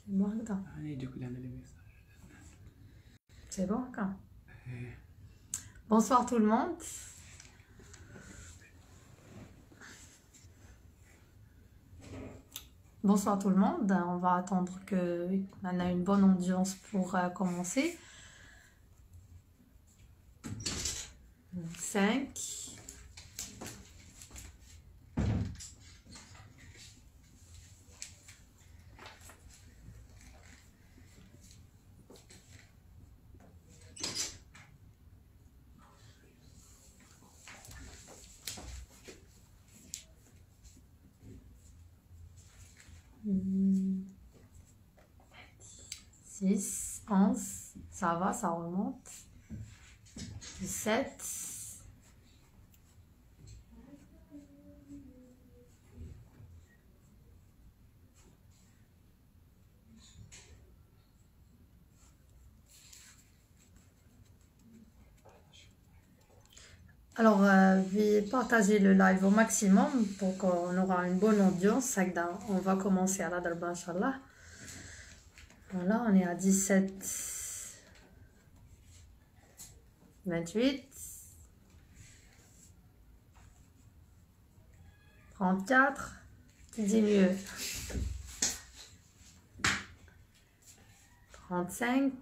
C'est bon, هكذا. C'est bon, هكا. Bonsoir tout le monde. Bonsoir tout le monde. On va attendre qu'on a une bonne audience pour commencer. 5. 6, 11, ça va, ça remonte. 17. Alors, partagez le live au maximum pour qu'on aura une bonne audience. On va commencer à la darba, Inch'Allah. Voilà, on est à 17, 28, 34, qui dit mieux, 35,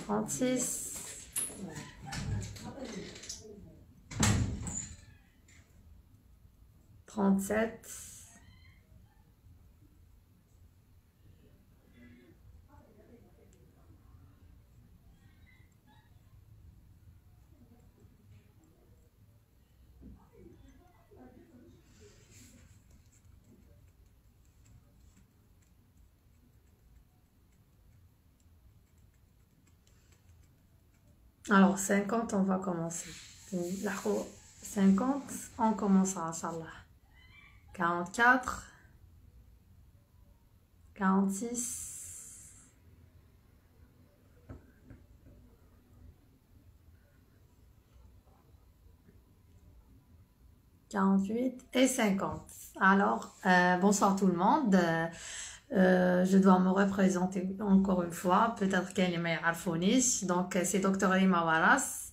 36, 37, 50, on va commencer. 50, on commencera, Inch'Allah. 44, 46, 48 et 50. Alors, bonsoir tout le monde. Je dois me représenter encore une fois. Peut-être qu'elle m'a yarfounish. Donc, c'est Dr. Rima Waras.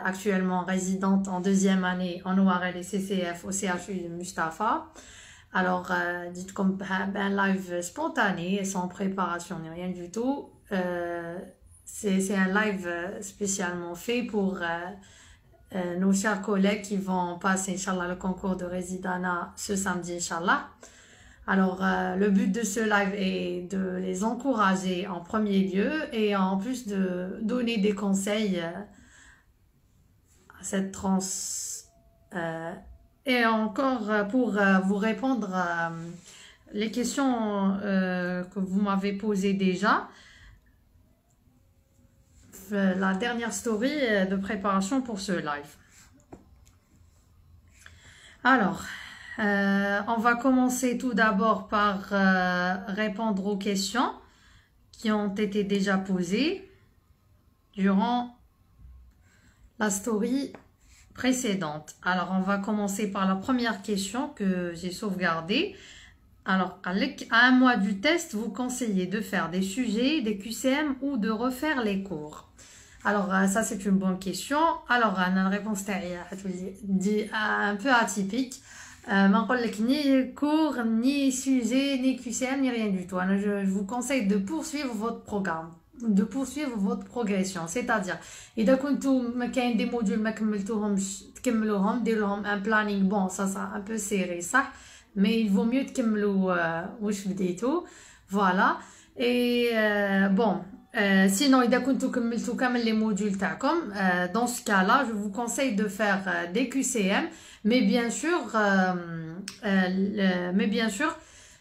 Actuellement résidente en 2e année en ORL et CCF au CHU de Mustapha. Alors, dites comme un live spontané et sans préparation ni rien du tout. C'est un live spécialement fait pour nos chers collègues qui vont passer, Inch'Allah, le concours de résidana ce samedi, Inch'Allah. Alors, le but de ce live est de les encourager en premier lieu et en plus de donner des conseils à cette transe et encore pour vous répondre à les questions que vous m'avez posées déjà. La dernière story de préparation pour ce live. Alors, on va commencer tout d'abord par répondre aux questions qui ont été déjà posées durant la story précédente. Alors, on va commencer par la première question que j'ai sauvegardée. Alors, à un mois du test, vous conseillez de faire des sujets, des QCM ou de refaire les cours? Alors, ça, c'est une bonne question. Alors, la réponse est un peu atypique. Ni cours, ni sujet, ni QCM, ni rien du tout. Je vous conseille de poursuivre votre programme, de poursuivre votre progression. C'est-à-dire, إذا كنتوا ما كاين des modules ما كملتوهمش تكملوهم ديروا un planning. Bon, ça sera un peu serré, ça. Mais il vaut mieux تكملوا واش بديتو. Voilà. Et bon. Sinon, إذا كنتوا كملتوا كامل les modules تاعكم, dans ce cas-là, je vous conseille de faire des QCM, mais bien sûr,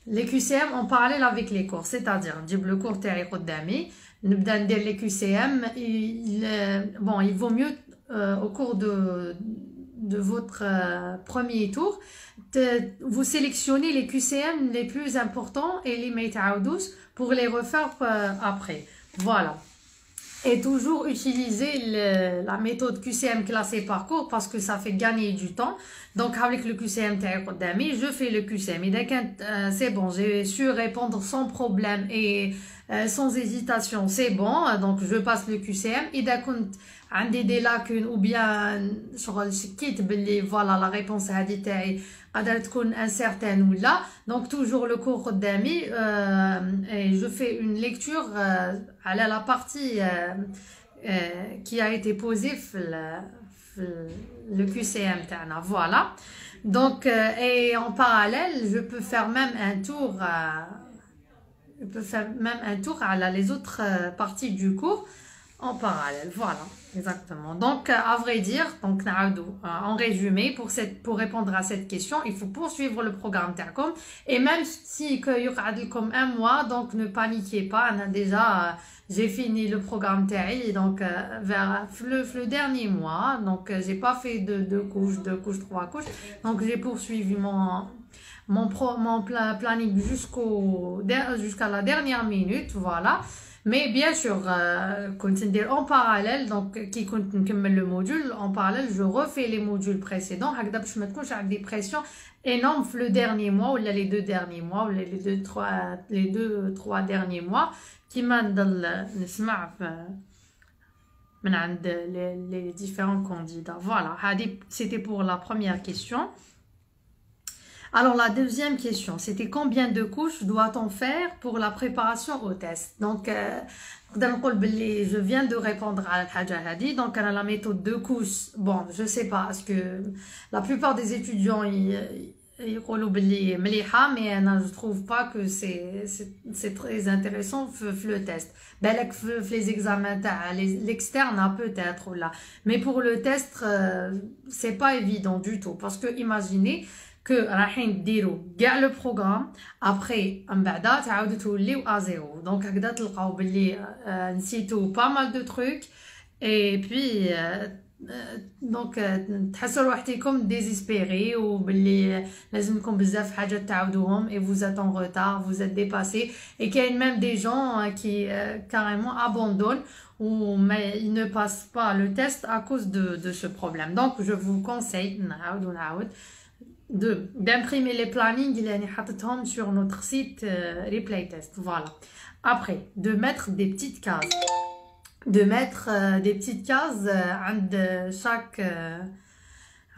les QCM en parallèle avec les cours. C'est-à-dire, نجيب le cours تاعي قدامي, نبدا ندير les QCM. Bon, il vaut mieux au cours de votre premier tour, vous sélectionnez les QCM les plus importants et les ما يتعاودوش pour les refaire après. Voilà. Et toujours utiliser la méthode QCM classée par cours parce que ça fait gagner du temps. Donc avec le QCM تاعي je fais le QCM. Et c'est bon, j'ai su répondre sans problème et sans hésitation, c'est bon. Donc je passe le QCM. إذا كنت عندي des lacunes ou bien شغل شكيت باللي voilà la réponse هذه تاعي قادرة تكون incertaine ou là. Donc toujours le cours قدامي et je fais une lecture على la partie qui a été posée le QCM تاعنا. Voilà. Donc et en parallèle, je peux faire même un tour à les autres parties du cours en parallèle. Voilà, exactement. Donc à vrai dire, donc en résumé pour répondre à cette question, il faut poursuivre le programme تاعكم et même si que يقعد لكم un mois, donc ne paniquez pas. J'ai fini le programme تاعي donc vers le dernier mois, donc j'ai pas fait deux couches, trois couches. Donc j'ai poursuivi mon planning jusqu'à la dernière minute, voilà. Mais bien sûr, en parallèle, donc qui نكمل le module, en parallèle, je refais les modules précédents. هكذا باش ما تكونش عندي pression énorme le dernier mois ou les 2 derniers mois ou les 2-3 derniers mois qui m'aident نسمع من عند les différents candidats. Voilà, c'était pour la première question. Alors la deuxième question, c'était combien de couches doit-on faire pour la préparation au test? Donc je viens de répondre à الحاجة هذه. Donc la méthode de couches, bon, je sais pas, parce que la plupart des étudiants يقولوا باللي مليحة, mais je trouve pas que c'est très intéressant في le test. بالك في les examens تاع l'externe peut-être là, mais pour le test c'est pas évident du tout, parce que imaginez que رايحين ديروا كاع لو بروغرام ابري من بعدا تعاودوا توليو ا زيرو. دونك هكذا تلقاو باللي نسيتو با مال دو تروك اي بي دونك تحسوا روحتكم ديزيسبيري وباللي لازمكم بزاف حاجات تعاودوهم et vous êtes en retard, vous êtes dépassé. Et qu'il y a même des gens qui carrément abandonnent ou mais ils ne passent pas le test à cause de ce problème. Donc je vous conseille d'imprimer les plannings sur notre site Replay Test. Voilà. Après, de mettre des petites cases.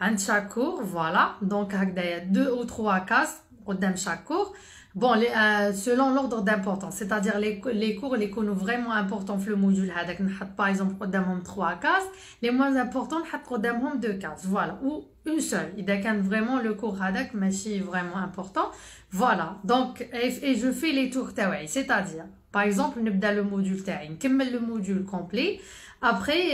عند chaque cours. Voilà. Donc, il y a 2 ou 3 cases dans chaque cours. Bon, selon l'ordre d'importance, c'est-à-dire les cours les cours vraiment importants في le module هذاك نحط par exemple قدامهم 3 cases, les moins importants نحط قدامهم 2 cases, voilà, ou une seule إذا كان vraiment le cours هذاك ماشي vraiment important. Voilà, donc et je fais les tours تاعي, c'est-à-dire par exemple نبدا le module تاعي نكمل le module complet. Après,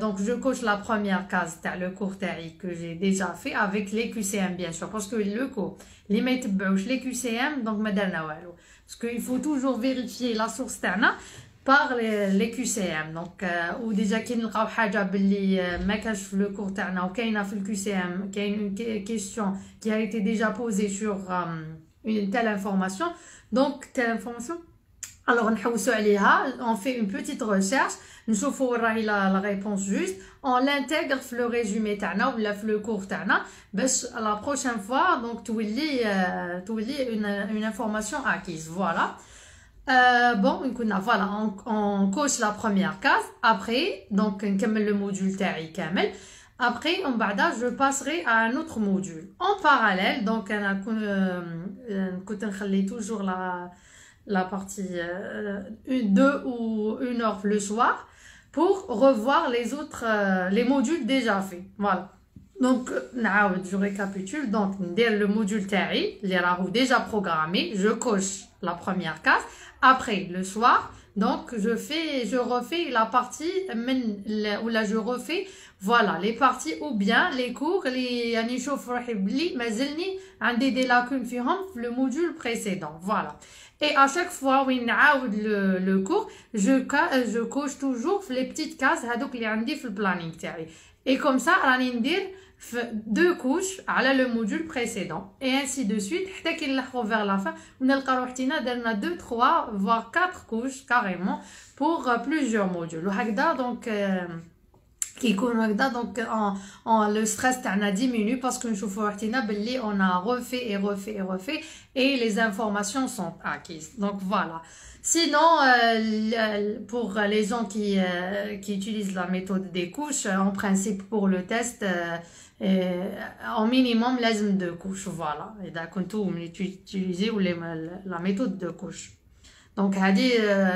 donc je coche la première case le cours تاعي que j'ai déjà fait avec les QCM bien sûr, parce que le cours les ميتبعوش les QCM donc ما درنا والو, parce qu'il faut toujours vérifier la source تاعنا par les QCM. donc ou déjà كي نلقاو حاجه باللي ما كاش في le cours تاعنا وكاينه في QCM, كاين une question qui a été déjà posée sur une telle information, donc telle information, alors نحوسوا عليها, on fait une petite recherche, نشوفوا راهي la réponse juste, on l'intègre في le résumé تاعنا ولا في le cours تاعنا باش la prochaine fois donc تولي une information acquise. Voilà. Bon, voilà, on coche la première case. Après, donc نكمل le module تاعي كامل. Après, je passerai à un autre module en parallèle. Donc انا كنت نخلي toujours la partie 2 ou 1 heure le soir pour revoir les modules déjà faits. Voilà. Donc, je récapitule. Donc, le module TAI, les rares déjà programmés, je coche la première case. Après, le soir, donc, je refais la partie, ou là, je refais, voilà, les parties ou bien les cours, عندي des lacunes le module précédent. Voilà. Et à chaque fois où il le cours, je coche toujours les petites cases هذوك اللي عندي في le planning تاعي. Et comme ça, راني ندير deux couches على le module précédent et ainsi de suite حتى كي نلحقوا vers la fin ونلقى روحتنا درنا 2 3 voire 4 couches carrément pour plusieurs modules وهكذا donc كي يكون هكذا donc le stress تاعنا diminue parce que نشوفوا روحتنا باللي on a refait et les informations sont acquises donc voilà. Sinon, pour les gens qui utilisent la méthode des couches, en principe pour le test, en minimum, لازم 2 couches, voilà. Et d'accord, vous utilisez la méthode de couches. Donc,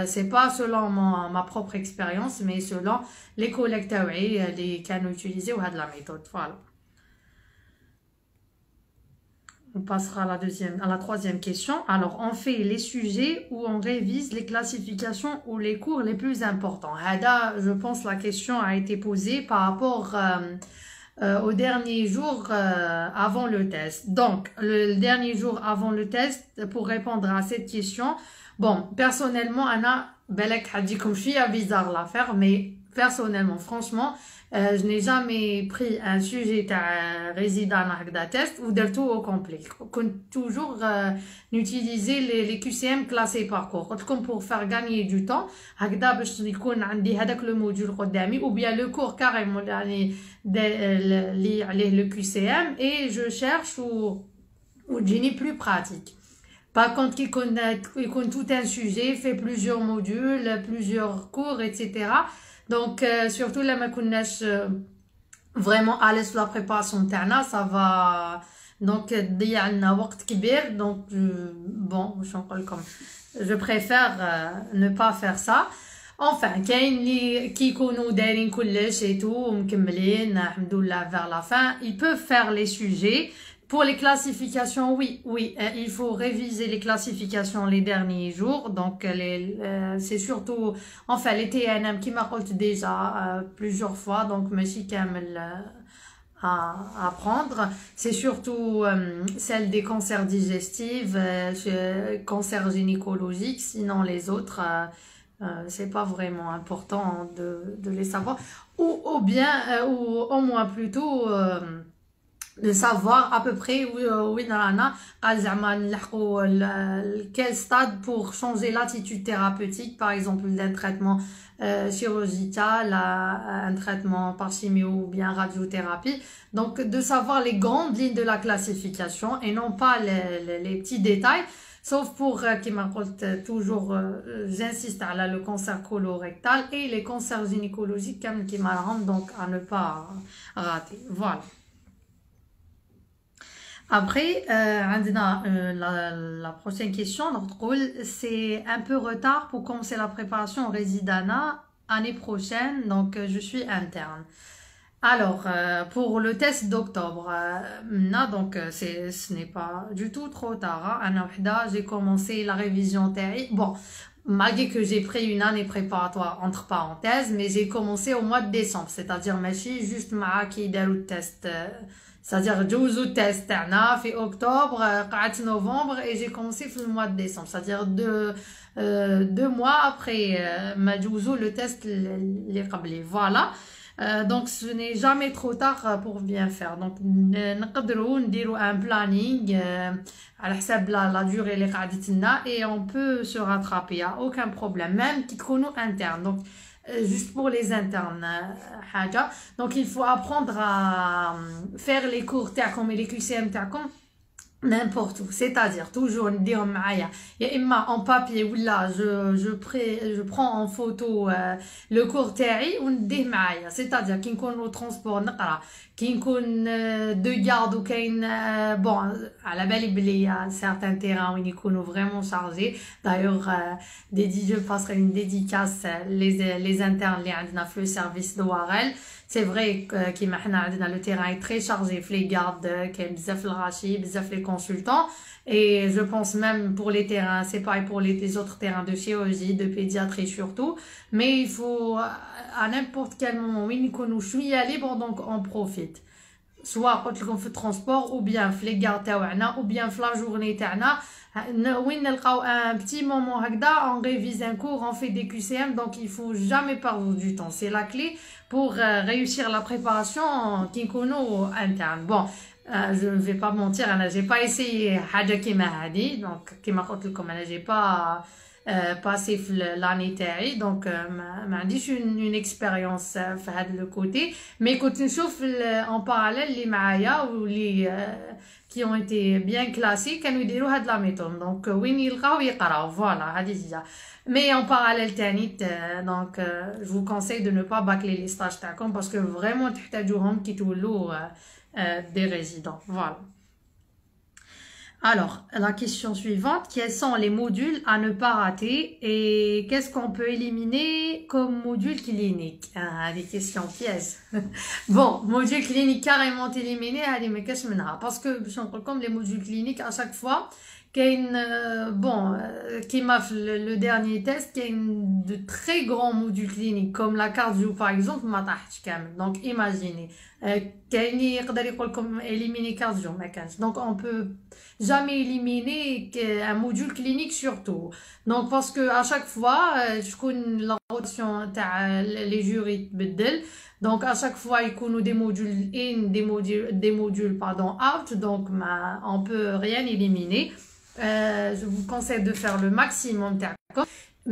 c'est pas selon ma propre expérience, mais selon les collègues qui ont utilisé la méthode, voilà. On passera à la troisième question. Alors, on fait les sujets où on révise les classifications ou les cours les plus importants. Je pense que la question a été posée par rapport au dernier jour avant le test. Donc, le dernier jour avant le test, pour répondre à cette question, bon, personnellement, Anna, belek hadikom shia bizarre l'affaire, mais personnellement, franchement, je n'ai jamais pris un sujet résident dans test ou del tout au complet. Toujours utiliser les QCM classés par cours. Comme pour faire gagner du temps, le module ou bien le cours carrément le QCM et je cherche ou j'ai plus pratique. Par contre, qui connaît tout un sujet, fait plusieurs modules, plusieurs cours, etc. Donc, surtout là, ma connaisse vraiment à l'aise la préparation تاعنا, ça va donc ضيع لنا وقت كبير. Donc, bon, je préfère ne pas faire ça. Enfin, كاين اللي كيكونوا دايرين كلش et tout ومكملين الحمد لله vers la fin, ils peuvent faire les sujets. Pour les classifications, oui, il faut réviser les classifications les derniers jours. Donc, c'est surtout, enfin, les TNM qui m'apportent déjà plusieurs fois. Donc, merci Kamel à prendre. C'est surtout celle des cancers digestifs, cancers gynécologiques. Sinon, les autres, c'est pas vraiment important de les savoir. Ou bien, ou au moins plutôt... de savoir à peu près où quel stade pour changer l'attitude thérapeutique, par exemple d'un traitement chirurgical, un traitement par chimio ou bien radiothérapie. Donc de savoir les grandes lignes de la classification et non pas les petits détails. Sauf pour, qui m'apporte toujours, j'insiste à le cancer colorectal et les cancers gynécologiques qui m'arrangent donc à ne pas rater. Voilà. Après, la prochaine question, c'est un peu retard pour commencer la préparation au Résidana année prochaine, donc je suis interne. Alors, pour le test d'octobre, donc ce n'est pas du tout trop tard. J'ai commencé la révision théorique. Bon, malgré que j'ai pris une année préparatoire entre parenthèses, mais j'ai commencé au mois de décembre, c'est-à-dire juste qui le test. C'est-à-dire جوزوا التست تاعنا في octobre, قعدت novembre et j'ai commencé le mois de décembre, c'est-à-dire 2 mois après ما جوزوا le test اللي قبلي. Voilà. Donc ce n'est jamais trop tard pour bien faire. Donc نقدروا نديروا un planning على حساب la durée اللي قعدت لنا et on peut se rattraper, il y a aucun problème, même qui تكونوا interne. Donc juste pour les internes, donc il faut apprendre à faire les cours تاعكم et les QCM تاعكم n'importe où, c'est-à-dire toujours نديهم معايا يا اما en papier ou là je prends en photo le cours تاعي ونديه معايا, c'est-à-dire كي نكون au transport نقرا, كي نكون de garde ou كاين bon على بالي بلي certains terrains وين يكونوا vraiment chargés. D'ailleurs je passerai une dédicace les internes اللي عندنا في le service de Warel. C'est vrai que le terrain est très chargé, les gardes, bzaf le rachi, bzaf les consultants. Et je pense même pour les terrains, c'est pareil pour les autres terrains de chirurgie, de pédiatrie surtout. Mais il faut, à n'importe quel moment, où nous sommes libre, donc on profite. soit قلت لكم في الترونسبور ou bien في لي غار تاعنا ou bien في لا جورني تاعنا وين نلقاو un petit moment هكذا on révise un cours, on fait des QCM, donc il faut jamais perdre du temps. C'est la clé pour réussir la préparation qui نكونوا interne. Bon, je ne vais pas mentir, انا j'ai pas essayé حاجه كيما هذه, donc كيما قلت لكم انا j'ai pas passé l'année تاعي, donc ما عنديش une expérience في هذا le côté, mais كنت نشوف en parallèle اللي معايا واللي qui ont été bien classés كانوا يديروا هاد la méthode, donc وين يلقاو يقراو, voilà هذه هي. Mais en parallèle تاني, donc je vous conseille de ne pas bâcler les stages تاعكم parce que vraiment تحتاجوهم كي تولوا des résidents, voilà. Alors, la question suivante, quels sont les modules à ne pas rater et qu'est-ce qu'on peut éliminer comme module clinique? Des questions pièges. Bon, module clinique carrément éliminé, allez, mais qu'est-ce que c'est? Parce que, comme les modules cliniques, à chaque fois, bon, qui m'a fait le dernier test, qu'il y a de très grands modules cliniques, comme la cardio par exemple, donc imaginez, éliminer cardio, donc on peut jamais éliminer un module clinique surtout. Donc parce que à chaque fois, je connais la rotation les jurys بدل, donc à chaque fois ils connaissent des modules in, des modules pardon out, donc on peut rien éliminer. Je vous conseille de faire le maximum,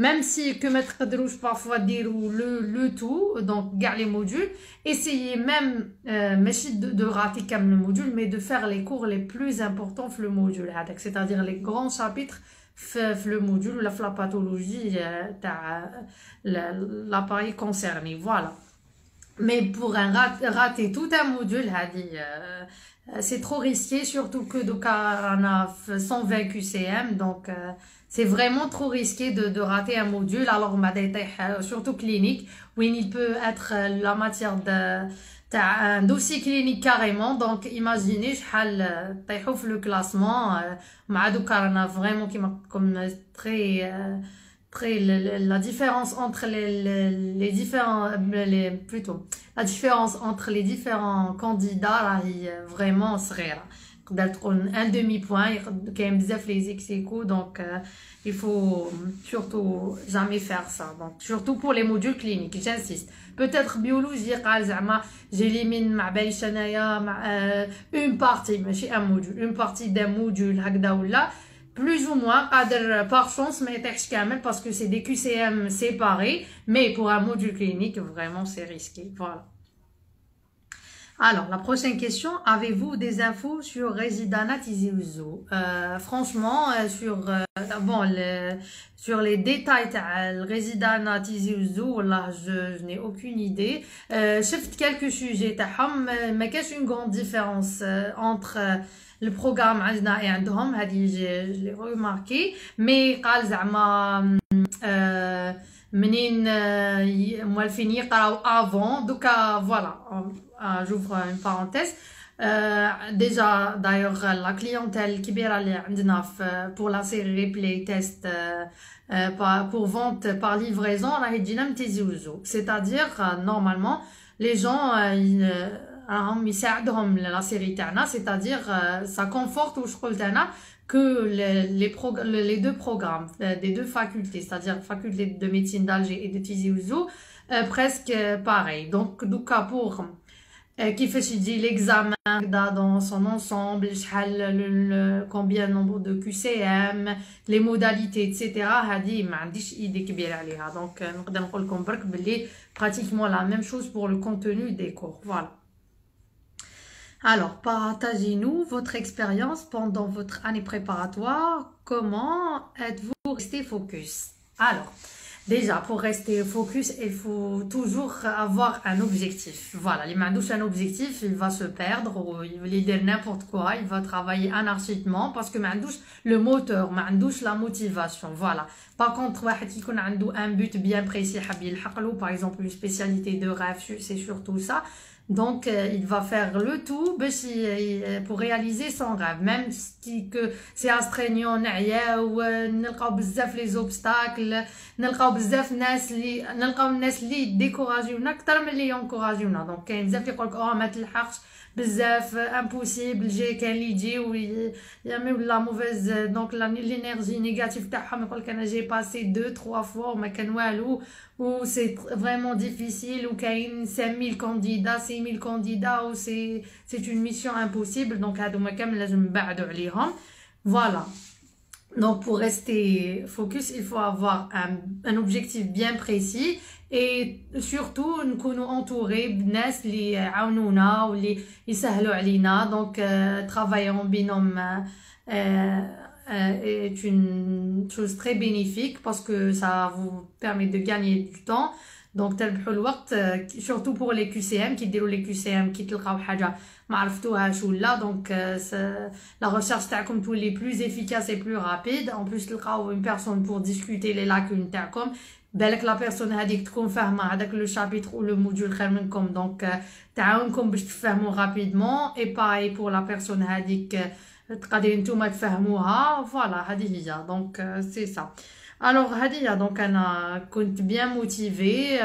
même si que maître Drouche parfois dire le tout, donc garder les modules, essayez même de rater comme le module, mais de faire les cours les plus importants le module, c'est-à-dire les grands chapitres le module, la pathologie l'appareil concerné, voilà. Mais pour rater tout un module, c'est trop risqué, surtout que on a 120 QCM, donc c'est vraiment trop risqué de rater un module, alors surtout clinique, où il peut être la matière un dossier clinique carrément, donc imaginez le classement, on a vraiment comme très la différence entre les différents plutôt la différence entre les différents candidats là est vraiment صغيرة, un demi-point, il y a بزاف les ex-aequo, donc il faut surtout jamais faire ça, donc surtout pour les modules cliniques, j'insiste. Peut-être biologie قال زعما j'élimine مع باليش انايا مع une partie ماشي un module, une partie d'un module هكذا ولا plus ou moins par chance mais يطيحش كامل parce que c'est des QCM séparés, mais pour un module clinique vraiment c'est risqué, voilà. Alors, la prochaine question, avez-vous des infos sur Residana Tizi Ouzou? Franchement, sur les détails de Residana Tizi Ouzou, là, je n'ai aucune idée. J'ai fait quelques sujets, mais qu'est-ce une grande différence entre le programme عندنا et عندهم, je l'ai remarqué, mais قال زعما منين موالفين يقراو avant, donc voilà. J'ouvre une parenthèse. Déjà, d'ailleurs, la clientèle qui pour la série replay test pour vente par livraison, c'est-à-dire, normalement, les gens, la série تاعنا, c'est-à-dire, ça conforte ou que les deux programmes des deux facultés, c'est-à-dire faculté de médecine d'Alger et de Tizi Ouzou, presque pareil. Donc, pour qui fait l'examen dans son ensemble, combien de nombre de QCM, les modalités, etc. Donc, pratiquement la même chose pour le contenu des cours. Voilà. Alors, partagez-nous votre expérience pendant votre année préparatoire. Comment êtes-vous resté focus? Alors, déjà, pour rester focus, il faut toujours avoir un objectif. Voilà, les mandouches un objectif, il va se perdre ou il va dire n'importe quoi, il va travailler anarchiquement parce que mandouche le moteur, mandouche la motivation. Voilà. Par contre, un but bien précis, par exemple une spécialité de rêve, c'est surtout ça. Donc, il va faire le tout pour réaliser son rêve, même si que c'est astreignant, نلقاو بزاف les obstacles, نلقاو بزاف الناس اللي ديكوراجيونا اكثر من اللي ينكوراجيونا. دونك كاين بزاف اللي يقولك ما تلحقش بزاف امبوسيبل جي كاين اللي يجي يعمل لا موفيز دونك لينيرجي نيجاتيف تاعهم يقول لك انا جي باسي 2 3 فوا وما كان والو و سي فريمون ديفيسيل وكاين 5000 كانديدا 6000 كانديدا و سي اون ميسيون امبوسيبل دونك هادوما كامل لازم نبعدوا عليهم فوالا. Donc pour rester focus, il faut avoir un objectif bien précis et surtout نكونوا entourés بناس اللي يعاونونا واللي يسهلوا علينا. Donc travailler en binôme est une chose très bénéfique parce que ça vous permet de gagner du temps. Donc تربحوا الوقت surtout pour les QCM qui déroulent les QCM qui تلقاو حاجه ما عرفتوهاش ولا دونك la recherche تاعكم تولي plus efficace et plus rapide. En plus تلقاو une personne pour discuter les lacunes تاعكم بالك لا بيرسون هذيك تكون فاهمه هذاك لو شابيتر او لو موديول خير منكم دونك تعاونكم باش تفهموا رابيدمون اي باي بور لا بيرسون هذيك تقدروا نتوما تفهموها فوالا هذه هي دونك سي سا. Alors هذه دونك انا كنت bien motivée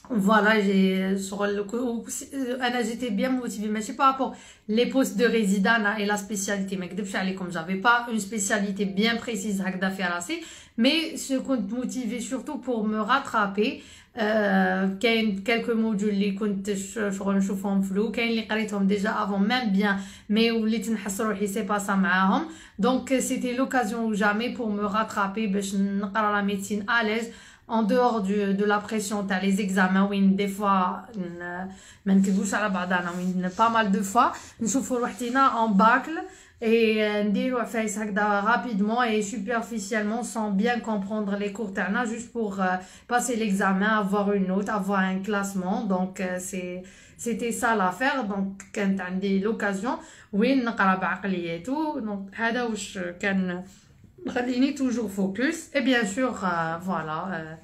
voilà j'ai sur le انا j'étais bien motivée mais c'est par rapport les postes de résident et la spécialité ما كذبش عليكم j'avais pas une spécialité bien précise هكذا في راسي mais je كنت motivée surtout pour me rattraper. كاين quelques modules اللي كنت شغل نشوفهم فلو كاين اللي قريتهم déjà avant même bien mais وليت نحس روحي سي با سا معاهم donc c'était l'occasion ou jamais pour me rattraper باش نقرا la médecine à l'aise en dehors de la pression تاع les examens وين des fois ما نكذبوش على بعضنا وين pas mal de fois نشوفوا روحتنا en bâcle et نديرو عفايس هكذا rapidement et superficiellement sans bien comprendre les cours تاعنا juste pour passer l'examen, avoir une note, avoir un classement. Donc c'était ça l'affaire. Donc كانت عندي l'occasion وين نقرا بعقليته. Donc هذا واش كان مخليني toujours focus et bien sûr voilà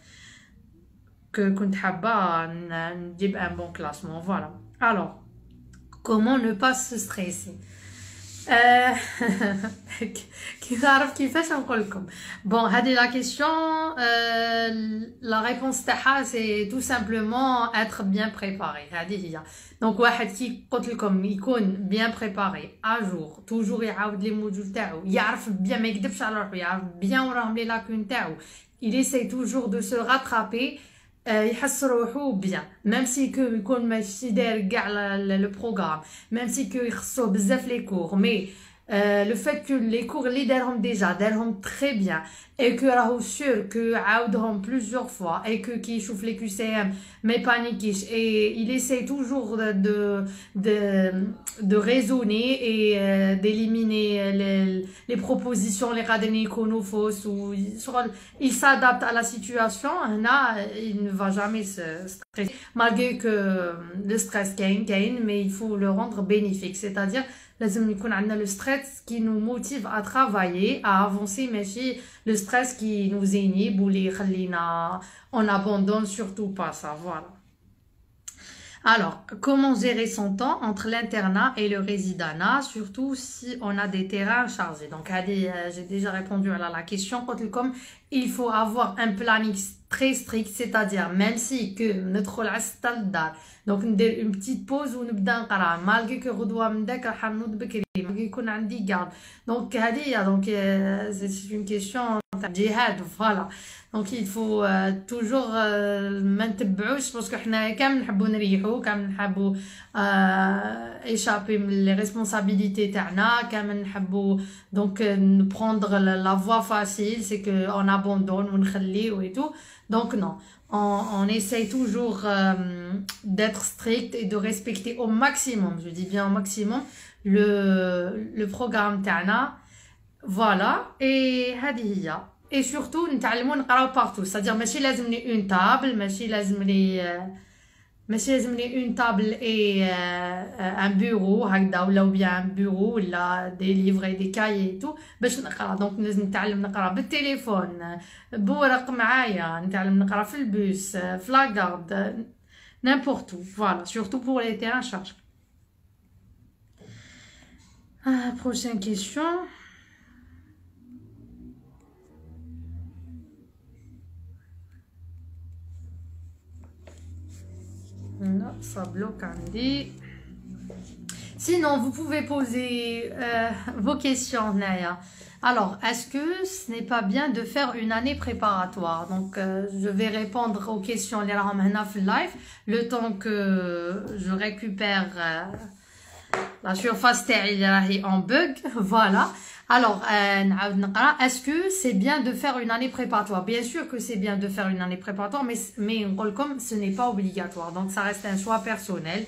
que كنت حابة نجيب un bon classement. Voilà. Alors comment ne pas se stresser? كيف نعرف كيفاش نقول لكم بون هذه لا كيسيون لا ريبونس تاعها سي تو سامبلومون être bien préparé. هذه هي دونك واحد كي قلت لكم يكون bien préparé à jour toujours يعاود لي موديول تاعو يعرف بيان ما يكذبش على روحو يعرف بيان وراهم لي لاكون تاعو il essaie toujours de se rattraper يحس روحو بيان ميم سي كو يكون ماشي داير كاع لو بروغرام ميم سي كو يخصوه بزاف لي كور مي لو فات كو لي كور اللي دارهم ديجا دارهم تري بيان اي كو راهو سور كو عاودهم بلوزيور فوا اي كو كي يشوف لي كيو سي ام ما يبانيكيش اي il essaie toujours de raisonner et d'éliminer les propositions les غادي يكونوا فوس و il s'adapte à la situation هنا il ne va jamais se stresser malgré que le stress كاين mais il faut le rendre bénéfique c'est-à-dire لازم يكون عندنا le stress qui nous motive à travailler à avancer ماشي le stress qui nous inhibe ou les يخلينا on abandonne surtout pas ça voilà. Alors, comment gérer son temps entre l'internat et le résidanat, surtout si on a des terrains chargés. Donc, j'ai déjà répondu à la question. Comme il faut avoir un planning très strict, c'est-à-dire même si que notre l'astaldar, donc une petite pause ou نبدا نقرا malgré que غدوة من داك راح نوض بكري malgré يكون عندي garde. Donc هذه donc c'est une question تاع جهاد voilà. Donc il faut toujours ما نتبعوش باسكو حنا كامل نحبوا نريحوا كامل نحبوا échapper من les responsabilités تاعنا كامل نحبوا donc prendre la voie facile c'est que on abandonne ونخليو et tout. Donc non, on essaye toujours d'être strict et de respecter au maximum, je dis bien au maximum, le programme تاعنا voilà. Et هذه هي et surtout نتعلموا نقراو partout, c'est-à-dire ماشي لازمني une table ماشي لازمني une table et un bureau هكذا ولا bien un bureau ولا des livres et des cahiers et tout باش نقرا. دونك لازم نتعلم نقرا بالتليفون بورق معايا نتعلم نقرا في البوس في لاغارد n'importe où voilà surtout pour les terrains chargés. Prochaine question. Non, ça bloque عندي. Sinon, vous pouvez poser vos questions, Naya. Alors, est-ce que ce n'est pas bien de faire une année préparatoire? Donc, je vais répondre aux questions les live le temps que je récupère la surface est en bug. Voilà. Alors, est-ce que c'est bien de faire une année préparatoire? Bien sûr que c'est bien de faire une année préparatoire, mais comme ce n'est pas obligatoire. Donc, ça reste un choix personnel.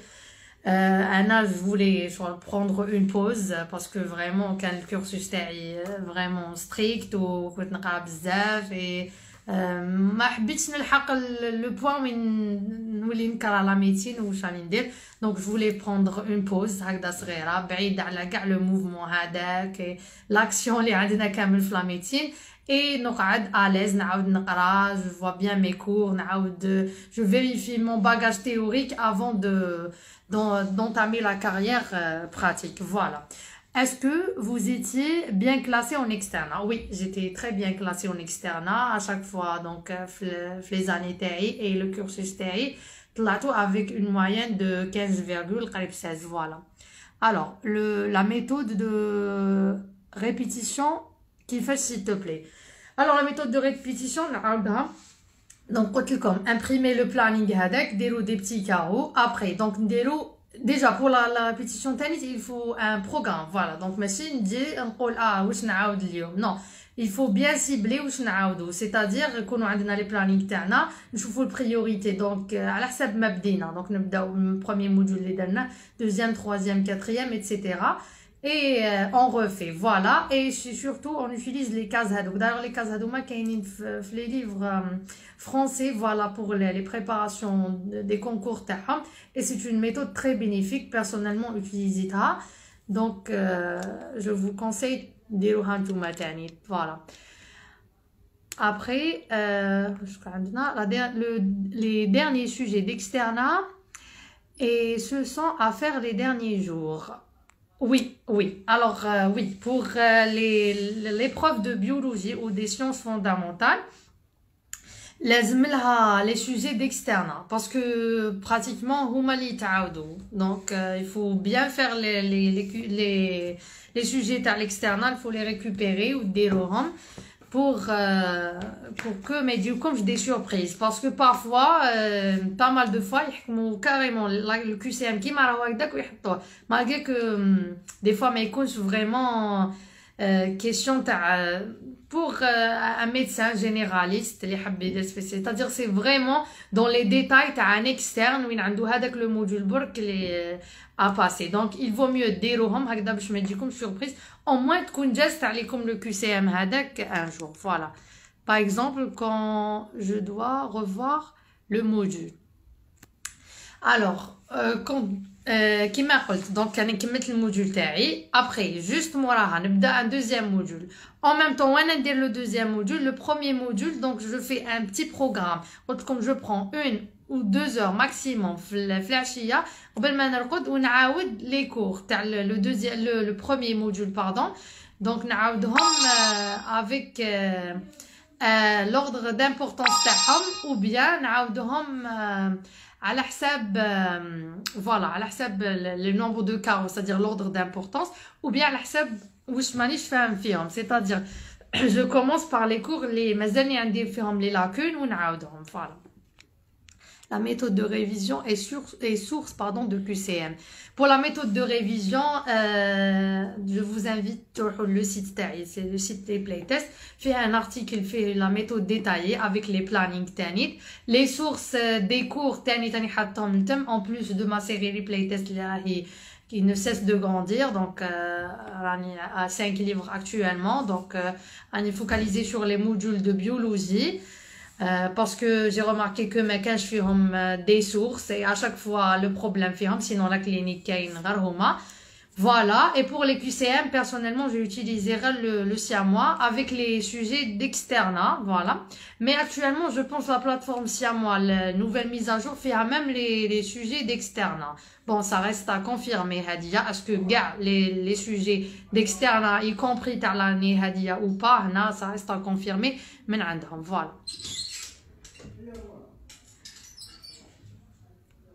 Anna, je voulais prendre une pause parce que vraiment, quand le cursus est vraiment strict ou كنت نقرا بزاف et ما حبيتش نلحق le point وين نولي نكره لا ميديسين واش راني ندير. Donc je voulais prendre une pause هكذا صغيره بعيد على كاع لو موفمون هذاك لاكسيون اللي عندنا كامل في لا ميديسين et نقعد à l'aise نعاود نقرا. Je vois bien mes cours, نعاود je vérifie mon bagage théorique avant d'entamer la carrière pratique. Voilà. Est-ce que vous étiez bien classé en externat? Oui, j'étais très bien classé en externat à chaque fois. Donc, les années TAI et le cursus TAI, avec une moyenne de 15,16. Voilà. Alors, la méthode de répétition qu'il fait, s'il te plaît. Alors, la méthode de répétition, donc, comme imprimer le planning avec, dérouler des petits carreaux. Après, donc, dérouler. Déjà, pour la répétition tennis, il faut un programme. Voilà. Donc, machine dit, non. Il faut bien cibler ou c'est-à-dire qu'on a les plannings تاعنا نشوفوا priorité. Donc, على حسب ما بدينا. Donc, نبداو le premier module اللي درنا, deuxième, troisième, quatrième, etc. Et on refait. Voilà. Et surtout, on utilise les cases hadouk. D'ailleurs, les cases hadouk, les livres français, voilà, pour les préparations des concours taham. Et c'est une méthode très bénéfique, personnellement utilisée. Donc, je vous conseille voilà. Après, les derniers sujets d'externat et ce sont à faire les derniers jours. Oui, oui. Alors, oui, pour l'épreuve de biologie ou des sciences fondamentales, les sujets d'externat parce que pratiquement huma li taoudou. Donc il faut bien faire les sujets à l'externat, il faut les récupérer ou dérouler pour que mais du coup j'ai des surprises parce que parfois pas mal de fois ils carrément le QCM qui m'a malgré que des fois mais écoute vraiment question pour un médecin généraliste, c'est-à-dire c'est vraiment dans les détails un externe où il a le module à passer. Donc il vaut mieux dérouler هكذا باش ما تجيكم surprise, au moins تكون جازت عليكم le QCM هذاك un jour. Voilà. Par exemple, quand je dois revoir le module. Alors, كما قلت donc انا كملت الموديول تاعي. Après juste موراها نبدا un deuxième module. En même temps وانا ندير le deuxième module, le premier module, donc je fais un petit programme. Comme je prends 1 ou 2 heures maximum في العشيه قبل ما نرقد ونعاود les cours تاع le premier module, pardon. Donc نعاودهم avec l'ordre d'importance تاعهم ou bien نعاودهم على حساب voilà على حساب le nombre de carreaux, c'est-à-dire l'ordre d'importance, ou bien على حساب واش مانيش فاهم فيهم, c'est-à-dire je commence par les cours اللي مازالني عندي فيهم les lacunes ونعاودهم. Voilà. La méthode de révision est source pardon, de QCM. Pour la méthode de révision, je vous invite sur le site TAI, c'est le site des playtests. Fait un article, fait la méthode détaillée avec les plannings TANIT, les sources des cours TANIT en plus de ma série de playtests qui ne cesse de grandir. Donc, à 5 livres actuellement. Donc, on est focalisé sur les modules de biologie. Parce que j'ai remarqué que mes 15 font des sources et à chaque fois le problème fait sinon la clinique voilà. Et pour les QCM, personnellement j'ai utilisé le siamois avec les sujets d'externat, voilà. Mais actuellement je pense la plateforme siamois, la nouvelle mise à jour fait même les sujets d'externat. Bon, ça reste à confirmer Hadia, est-ce que les sujets d'externat y compris dans l'année Hadia ou pas, ça reste à confirmer, mais voilà.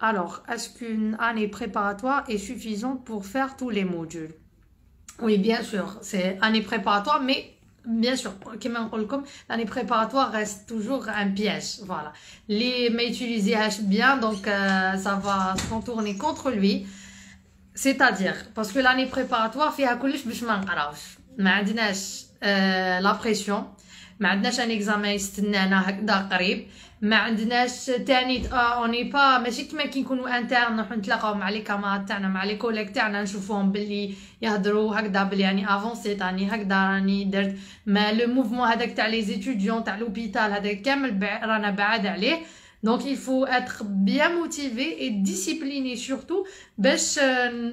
Alors, est-ce qu'une année préparatoire est suffisante pour faire tous les modules? Oui, bien sûr, c'est année préparatoire, mais bien sûr, comme l'année préparatoire reste toujours un piège. Voilà. Les mais utiliser bien, donc ça va se contourner contre lui. C'est-à-dire, parce que l'année préparatoire, فيها كلش باش ما نقراوش. ما عندناش لا بريسيون. ما عندناش ان اكزامان يستنانا هكذا قريب. ما عندناش تاني اوني با ماشي كيما كي نكونوا انترن نروحو نتلاقاو مع لي كامارات تاعنا مع لي كوليك تاعنا نشوفوهم باللي يهضروا هكذا بلي يعني افونسي تاني هكذا راني درت ما لو موفمون هذاك تاع لي زيتيديون تاع لوبيتال هذاك كامل رانا بعاد عليه. Donc il faut être bien motivé et discipliné surtout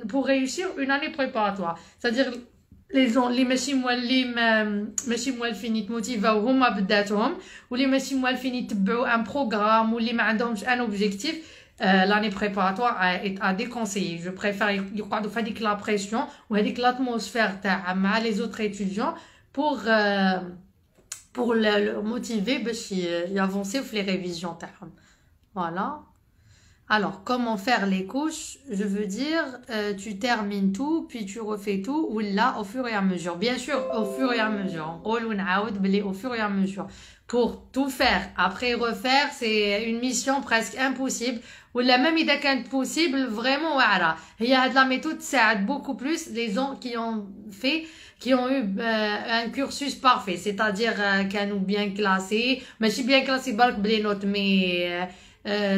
pour réussir une année préparatoire. C'est-à-dire les ماشي موالفين يتموتيفاو هما بذاتهم واللي ماشي موالفين يتبعوا ان بروغرام واللي ما عندهمش ان اوبجيكتيف. l'année préparatoire est à déconseiller. Je préfère يقعدوا في هذيك لا بريسيون وهذيك l'atmosphère تاع مع les autres étudiants pour le motiver باش يavancer في les révisions تاعهم. Voilà. Alors, comment faire les couches? Je veux dire, tu termines tout, puis tu refais tout, ou là, au fur et à mesure. Bien sûr, au fur et à mesure. Au fur et à mesure. Pour tout faire, après refaire, c'est une mission presque impossible. Ou là, même il est possible, vraiment, voilà. Il y a de la méthode, ça aide beaucoup plus les gens qui ont eu un cursus parfait. C'est-à-dire, qu'un ou bien classé. Mais je suis bien classé, les notes, mais...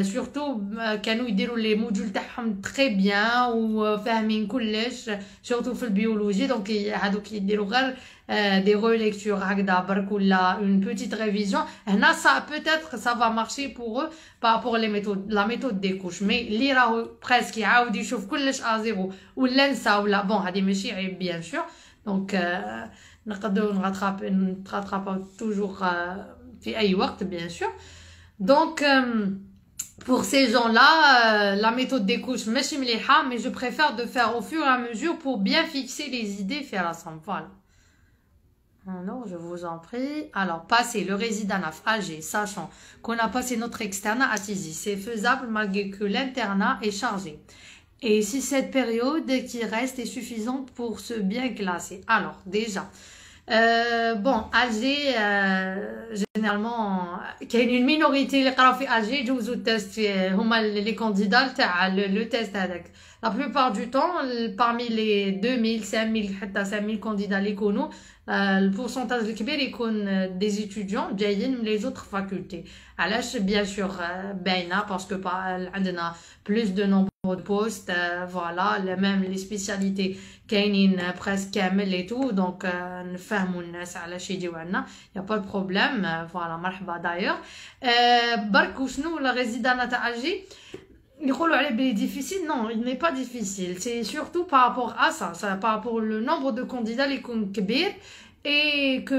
surtout كانوا يديروا لي موديول تاعهم très bien وفاهمين كلش surtout في البيولوجي دونك هادوك يديروا غير des relectures هكذا برك ولا une petite révision. هنا ça peut-être ça va marcher pour eux par rapport les méthodes la méthode des couches mais اللي راهو presque يعاود يشوف كلش à zéro ولا نسى ولا bon هذه ماشي عيب bien sûr donc نقدروا نتراتراباو toujours في أي وقت bien sûr. Donc pour ces gens-là, la méthode des couches, mais je préfère de faire au fur et à mesure pour bien fixer les idées, faire ensemble. Voilà. Alors, je vous en prie. Alors, passer le résidat AG, sachant qu'on a passé notre externat à Tizi, c'est faisable malgré que l'internat est chargé. Et si cette période qui reste est suffisante pour se bien classer. Alors, déjà... bon, Alger, généralement, qu'il y a une minorité qui fait Alger, jouent au test, les candidats, le test avec. La plupart du temps, parmi les 2000, 5000, 5000 candidats les connus, le pourcentage le كبير يكون des étudiants جايين les autres facultés. علاش bien sûr باينة parce que عندنا plus de nombre de postes, voilà, même les spécialités كاينين presque كامل et tout, donc نفهموا الناس علاش يجيو عندنا, y a pas de problème, voilà, مرحبا d'ailleurs. برك وشنو la résidence تاع Alger يقولوا عليه بلي difficile, non, il n'est pas difficile, c'est surtout par rapport à ça, par rapport au nombre de candidats اللي يكون كبير et que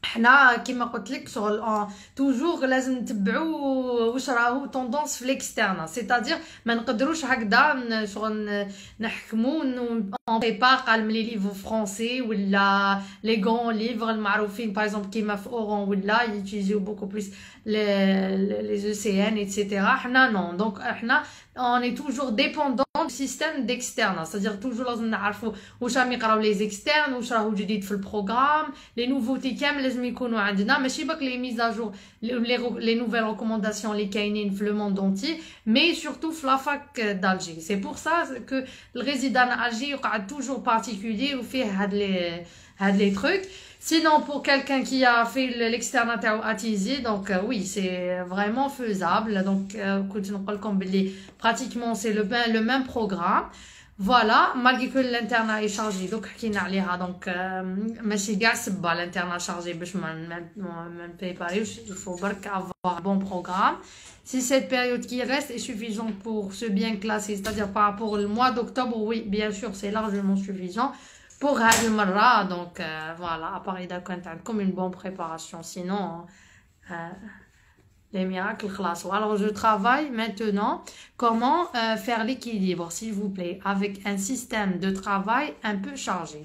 حنا كيما قلت لك شغل توجور لازم نتبعوا واش راهو طوندونس في ليكسترنا, سيتادير ما نقدروش هكذا شغل نحكموا اون بريبار قال لي ليفر فرونسي ولا لي غون ليفر المعروفين باغ اكزومبل كيما في اورون ولا يوتيليزيو بوكو بلوس les ECN etc. حنا non, donc حنا on est toujours dépendant du système d'externe, c'est-à-dire toujours لازم نعرفوا واش راهم يقراو لي externes, واش راهو جديد في البروغرام, les nouveautés كامل لازم يكونوا عندنا, ماشي باك les mises à jour, les nouvelles recommandations اللي كاينين في le monde entier, mais surtout في la fac d'Alger. C'est pour ça que le résident à Alger يقعد toujours particulier وفيه هاد les trucs. Sinon, pour quelqu'un qui a fait l'externat à Tizi, donc oui, c'est vraiment faisable. Donc, pratiquement, c'est le même programme. Voilà, malgré que l'internat est chargé. Donc, l'internat chargé, il faut avoir un bon programme. Si cette période qui reste est suffisante pour se bien classer, c'est-à-dire par rapport au mois d'octobre, oui, bien sûr, c'est largement suffisant. Pour Hadimara, donc voilà, à Paris d'Aquintin, comme une bonne préparation. Sinon, les miracles classe. Alors, je travaille maintenant. Comment faire l'équilibre, s'il vous plaît, avec un système de travail un peu chargé.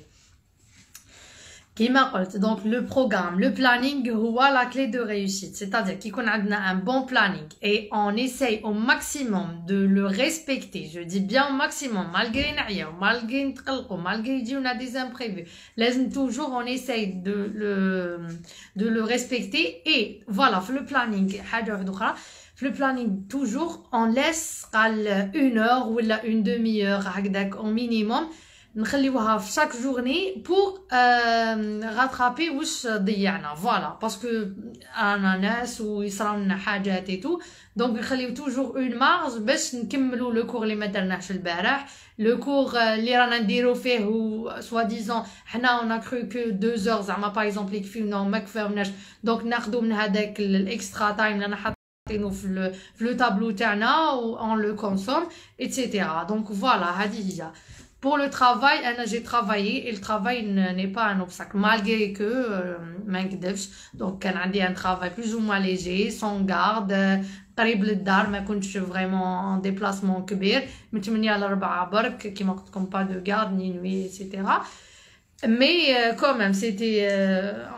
Kima قلت, donc le programme, le planning هو la clé de réussite. C'est-à-dire qu'on a un bon planning et on essaye au maximum de le respecter. Je dis bien au maximum, malgré نعيا, malgré نتقلقوا, malgré يجيونا des imprévus. لازم toujours on essaye de le respecter et voilà, le planning حاجة واحدة أخرى. Le planning toujours on laisse une heure ou une demi-heure هكذاك au minimum. نخليوها في chaque journée pour rattraper واش ضيعنا voilà parce que انا ناس ويصراو لنا حاجات et tout donc نخليو toujours une marge باش نكملوا لو كور اللي ما درناهش البارح لو كور اللي رانا نديرو فيه سوا ديزون حنا on a cru que 2 heures زعما باغ اكزومبل يكفيونا وما كفاوناش دونك ناخذوا من هذاك الاكسترا تايم اللي حاطينو في لو تابلو تاعنا و on le consomme etc. donc voilà هذه هي. Pour le travail, j'ai travaillé et le travail n'est pas un obstacle, malgré que, donc, j'ai un travail plus ou moins léger, sans garde, قريب للدار, ما كنتش vraiment en déplacement كبير, من 8 ل 4 برك, كيما قلت لكم pas de garde, ni nuit, etc. Mais quand même, c'était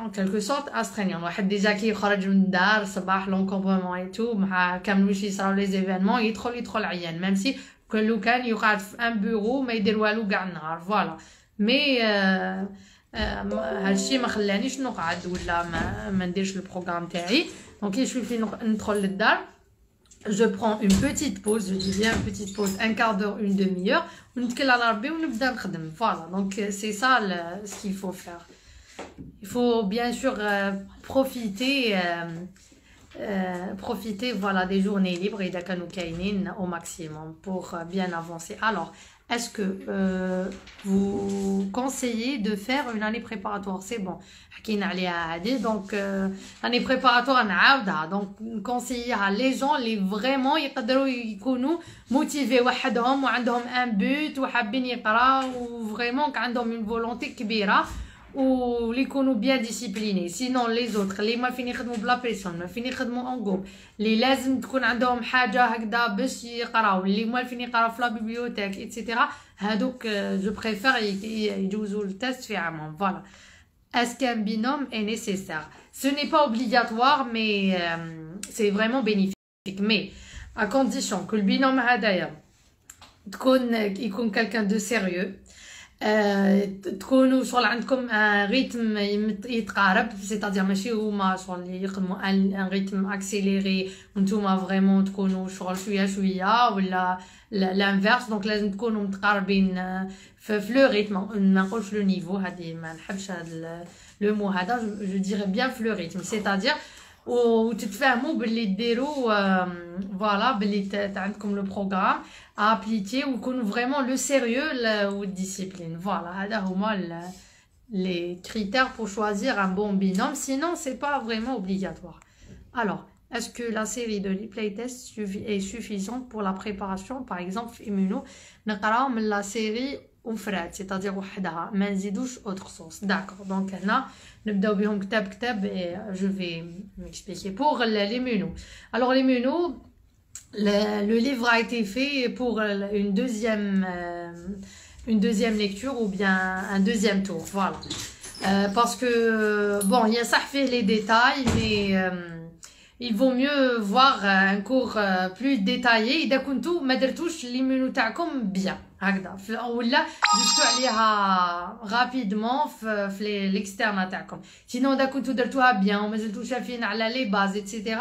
en quelque sorte astreignant. واحد déjà كي يخرج من الدار صباح l'encombrement et tout, مع كامل واش يصراو les événements, يدخل عيان, même si لو كان يقعد في ان بيرو ما يدير والو كاع النهار فوالا مي هادشي ما خلانيش نقعد ولا ما نديرش البروغرام تاعي دونك كي شوفي ندخل للدار je prends une petite pause je dis bien une petite pause un quart d'heure une demi-heure ونتكل على ربي ونبدا نخدم voilà donc c'est ça ce qu'il faut faire il faut bien sûr profiter voilà des journées libres et au maximum pour bien avancer. Alors, est-ce que vous conseillez de faire une année préparatoire? C'est bon. Donc, l'année préparatoire, donc, conseiller les gens, les vraiment, ils يكونوا motivés وحدهم وعندهم un but وحابين يقراو vraiment عندهم une volonté كبيرة. ou les يكونوا bien disciplinés sinon les autres اللي ما فين يخدموا بلا بريسيون ما فين يخدموا en groupe اللي لازم تكون عندهم حاجه هكذا باش يقراو اللي ما فين يقراو في لا بيبليوتيك ايتترا هادوك جو بريفير يجوزوا التست في عامهم voilà est-ce qu'un binôme est nécessaire ce n'est pas obligatoire mais c'est vraiment bénéfique mais à condition que le binôme هذايا يكون quelqu'un de sérieux تكونوا شغل عندكم ريتم يتقارب c'est-à-dire ماشي هما شغل يخدموا ان ريتم اكسيليري وانتوما فريمون تكونوا شغل شويه ولا الانفيرس دونك لازم تكونوا متقاربين في لو ريتم ما نقولش لو نيفو هذه ما نحبش هذا لو مو هذا جو ديري بيان في لو ريتم c'est-à-dire وتتفاهموا باللي ديروا فوالا باللي عندكم لو بروغرام à appliquer ou qu'on vraiment le sérieux ou discipline. Voilà, les critères pour choisir un bon binôme. Sinon, c'est pas vraiment obligatoire. Alors, est-ce que la série de playtest est suffisante pour la préparation? Par exemple, immuno, نقراو من la série وفرات, c'est-à-dire وحدها, ما نزيدوش autre source. D'accord. Donc, هنا نبداو بهم كتاب et je vais m'expliquer pour les menus. Alors, les menus, le livre a été fait pour une deuxième lecture ou bien un deuxième tour, voilà. Parce que, bon, il y a ça fait les détails, mais il vaut mieux voir un cours plus détaillé. إذا كنتو ما درتوش لي منو تاعكم bien هكذا ولا جبتو عليها rapidement في l'externe تاعكم. Sinon إذا كنتو درتوها bien وما زلتو شافين على les bases etc.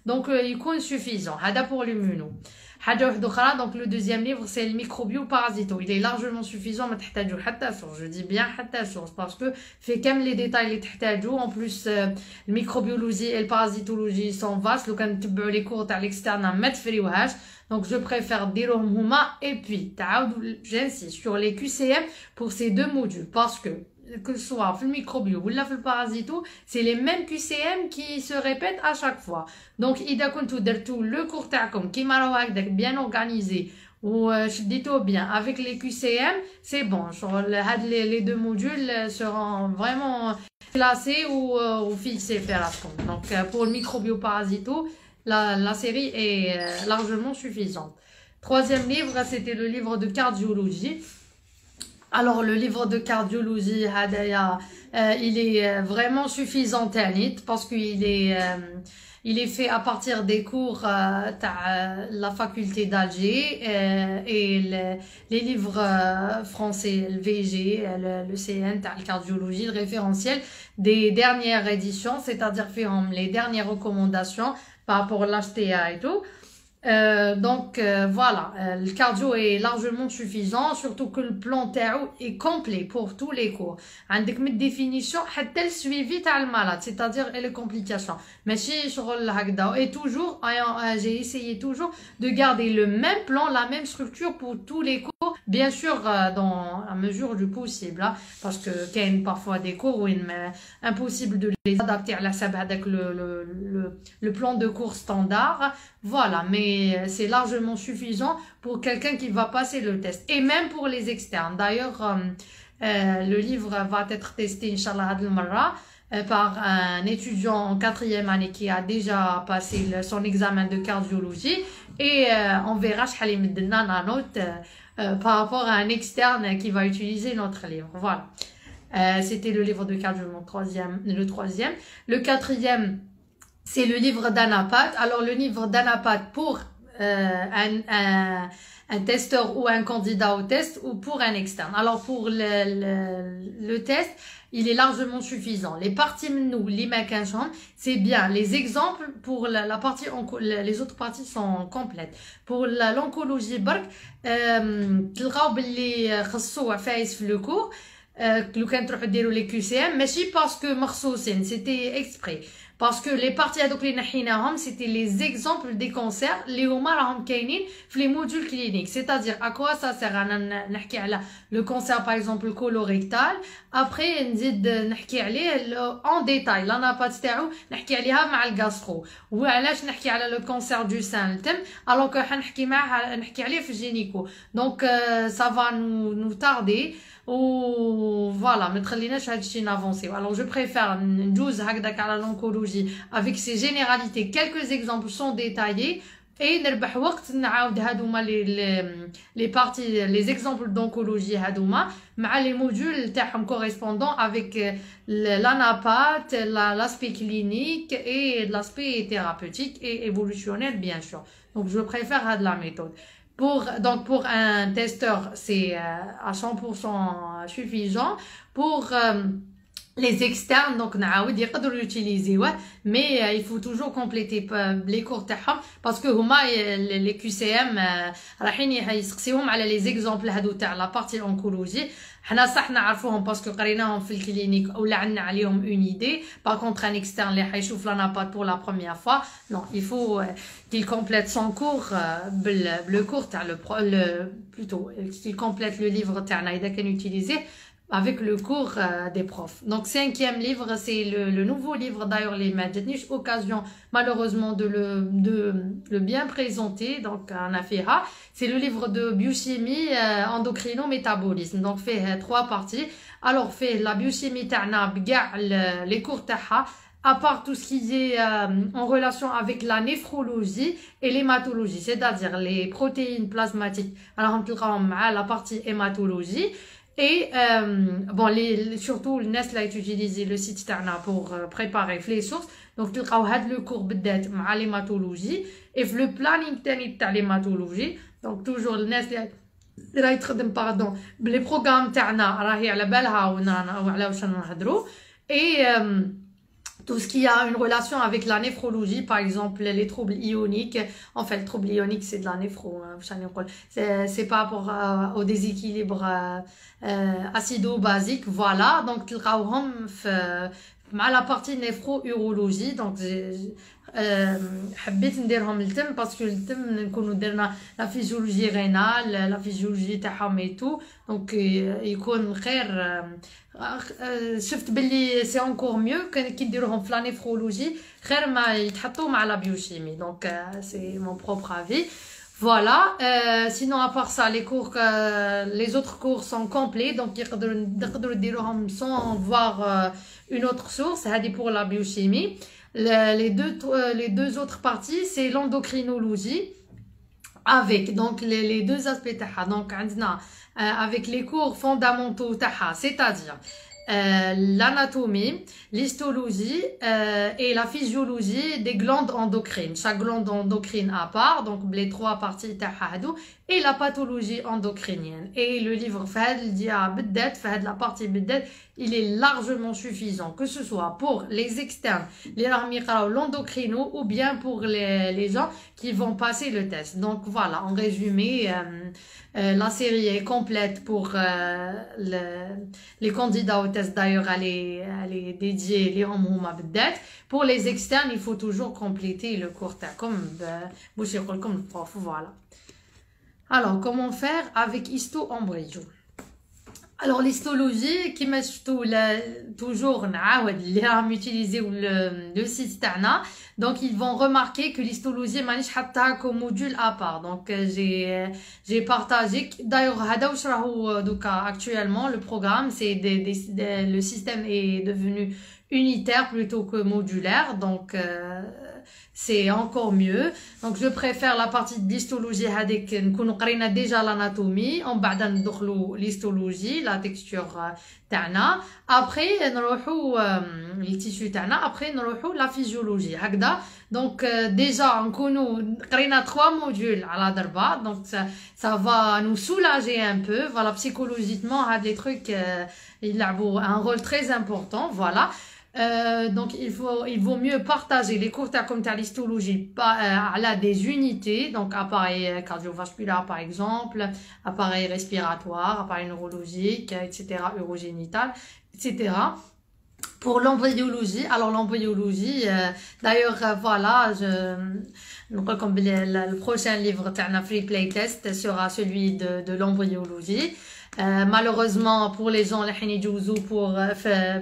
Donc, il est suffisant. Hada pour le menu. Donc, le deuxième livre, c'est le microbio parasito. Il est largement suffisant. Je dis bien source parce que fait comme les détails les en plus, la microbiologie et la parasitologie sont vastes. Les cours à l'externe, donc, je préfère dire huma. Et puis, j'insiste sur les QCM pour ces deux modules parce que ce soit le microbio ou le parasito, c'est les mêmes QCM qui se répètent à chaque fois. Donc, إذا كنتو درتو le cours تاعكم كيما راهو هكذاك bien organisé ou شديتو bien avec les QCM, c'est bon. Les deux modules seront vraiment classés ou fixés Donc, pour le microbio parasito, la série est largement suffisante. Troisième livre, c'était le livre de cardiologie. Alors, le livre de cardiologie, il est vraiment suffisant تاني parce il est fait à partir des cours de la faculté d'Alger et les livres français, le VG, le CN, la cardiologie, le référentiel des dernières éditions, c'est-à-dire les dernières recommandations par rapport à l'HTA et tout. Voilà, le cardio est largement suffisant, surtout que le plan تاعو est complet pour tous les cours. عندك من définition حتى le suivi تاع المالade, c'est-à-dire les complications. ماشي شغل هكذا. Et toujours, j'ai essayé toujours de garder le même plan, la même structure pour tous les cours, bien sûr dans la mesure du possible, hein, parce que qu'il y a parfois des cours où il est impossible de les adapter à la avec le plan de cours standard. Voilà, mais c'est largement suffisant pour quelqu'un qui va passer le test. Et même pour les externes. D'ailleurs, le livre va être testé, Inch'Allah, par un étudiant en 4e année qui a déjà passé son examen de cardiologie. Et on verra la note par rapport à un externe qui va utiliser notre livre. Voilà. C'était le livre de cardiologie, le troisième. Le quatrième, c'est le livre d'Anapat. Alors, le livre d'Anapat pour un testeur ou un candidat au test ou pour un externe. Alors, pour le test, il est largement suffisant. Les parties nous, c'est bien. Les exemples pour la partie, les autres parties sont complètes. Pour l'oncologie, تلقاو باللي خصو فايز في le cours. لو كان تروحوا ديروا les QCM ماشي باسكو مخصوصين, c'était exprès. Parce que les parties هذوك اللي نحيناهم c'était les exemples des cancers اللي هما راهم كاينين في les modules cliniques. C'est-à-dire à quoi ça sert انا نحكي على le cancer par exemple colorectal, après نزيد نحكي عليه en détail l'anapat تاعو نحكي عليها مع الغاسترو, وعلاش نحكي على le cancer du sein التم alors que حنحكي معاه نحكي عليه في الجينيكو. Donc ça va nous tarder. Ou voilà, ما تخليناش هادشي نافونسيو. Alors je préfère ندوز هكذاك على l'oncologie avec ses généralités, quelques exemples sont détaillés et نربح وقت نعاود هادوما les parties, les exemples d'oncologie هادوما مع les modules تاعهم correspondant avec l'anapat, l'aspect clinique et l'aspect thérapeutique et évolutionnel bien sûr. Donc je préfère هاد la méthode. Pour un testeur, c'est à 100% suffisant. Pour les externes, donc نعاود يقدروا l'utiliser, mais il faut toujours compléter les cours تاعهم parce que هما les QCM رايحين يسقسيوهم على les exemples هادو تاع la partie oncologie. حنا صح نعرفوهم باسكو قريناهم في الكلينيك ولا عندنا عليهم اون ايدي. باغ كونطخ ان اكسترن اللي حيشوف لانابات بور لا بروميير فوا نو il faut qu'il complète son cours le cours تاع plutôt qu'il complète le livre تاعنا اذا كان utilisé avec le cours des profs. Donc, 5e livre, c'est le nouveau livre. D'ailleurs, les Madjatnish, occasion malheureusement de le bien présenter. Donc, en affaire, c'est le livre de biochimie, endocrino-métabolisme. Donc, fait 3 parties. Alors, fait la biochimie, ta'na, les cours taha, à part tout ce qui est en relation avec la néphrologie et l'hématologie, c'est-à-dire les protéines plasmatiques. Alors, on va la partie hématologie. Et bon, surtout le NES là est utilisé le site تاعنا pour préparer les sources. Donc تلقاو هاد le cours بالذات مع l'hématologie et le planning تاني تاع l'hématologie. Donc toujours le NES راه يتخدم pardon les programmes تاعنا راهي على بالها وعلى واش نهضروا. Et tout ce qui a une relation avec la néphrologie, par exemple les troubles ioniques. En fait, le trouble ionique, c'est de la néphro. C'est par rapport au déséquilibre acido-basique. Voilà. Donc, مع la partie néphro-urologie. Donc, حبيت نديرهم التم باسكو التم نكونوا درنا لا فيزيولوجي غينال لا فيزيولوجي تاعهم اي تو دونك يكون خير. شفت باللي سي انكور ميو كي نديروهم في لا نيفرولوجي خير ما يتحطوا مع لا بيوشيمي. دونك سي مون بروبر افي. Voilà, sinon à part ça, les autres cours sont complets, donc يقدروا يديروهم sans voir une autre source. هذه pour la biochimie. Les deux autres parties, c'est l'endocrinologie avec donc les deux aspects تاعها. Donc عندنا avec les cours fondamentaux تاعها, c'est-à-dire l'anatomie, l'histologie et la physiologie des glandes endocrines. Chaque glande endocrine à part, donc les trois parties tahadou, et la pathologie endocrinienne. Et le livre Fahad dit à Beddet, Fahad la partie Beddet, il est largement suffisant, que ce soit pour les externes, les l'endocrino, ou bien pour les gens qui vont passer le test. Donc voilà, en résumé, la série est complète pour les candidats au test. D'ailleurs, elle est dédiée les hommes بدات. Pour les externes, il faut toujours compléter le cours comme comme le prof. Voilà. Alors, comment faire avec histo-embryo? Alors, l'histologie, qui m'a toujours utiliser le site تاعنا. Donc, ils vont remarquer que l'histologie مانيش حاطها comme module à part. Donc, j'ai partagé. D'ailleurs, هذا واش راهو دوكا actuellement le programme, c'est le système est devenu unitaire plutôt que modulaire. Donc, c'est encore mieux. Donc, je préfère la partie de l'histologie هذيك نكونوا قرينا déjà l'anatomie, en بعد ندخلوا l'histologie, la texture تاعنا. Après نروحوا le tissu تاعنا. Après نروحوا la physiologie. هكذا. Donc déjà نكونوا قرينا 3 modules على ضربة. Donc ça va nous soulager un peu. Voilà, psychologiquement هاد les trucs يلعبوا un rôle très important. Voilà. Donc il vaut mieux partager les cours comme l'histologie à des unités, donc appareil cardiovasculaire par exemple, appareil respiratoire, appareil neurologique, etc., urogénital, etc. Pour l'embryologie, alors l'embryologie, d'ailleurs voilà, comme le prochain livre Free Play Test sera celui de l'embryologie. Malheureusement pour les gens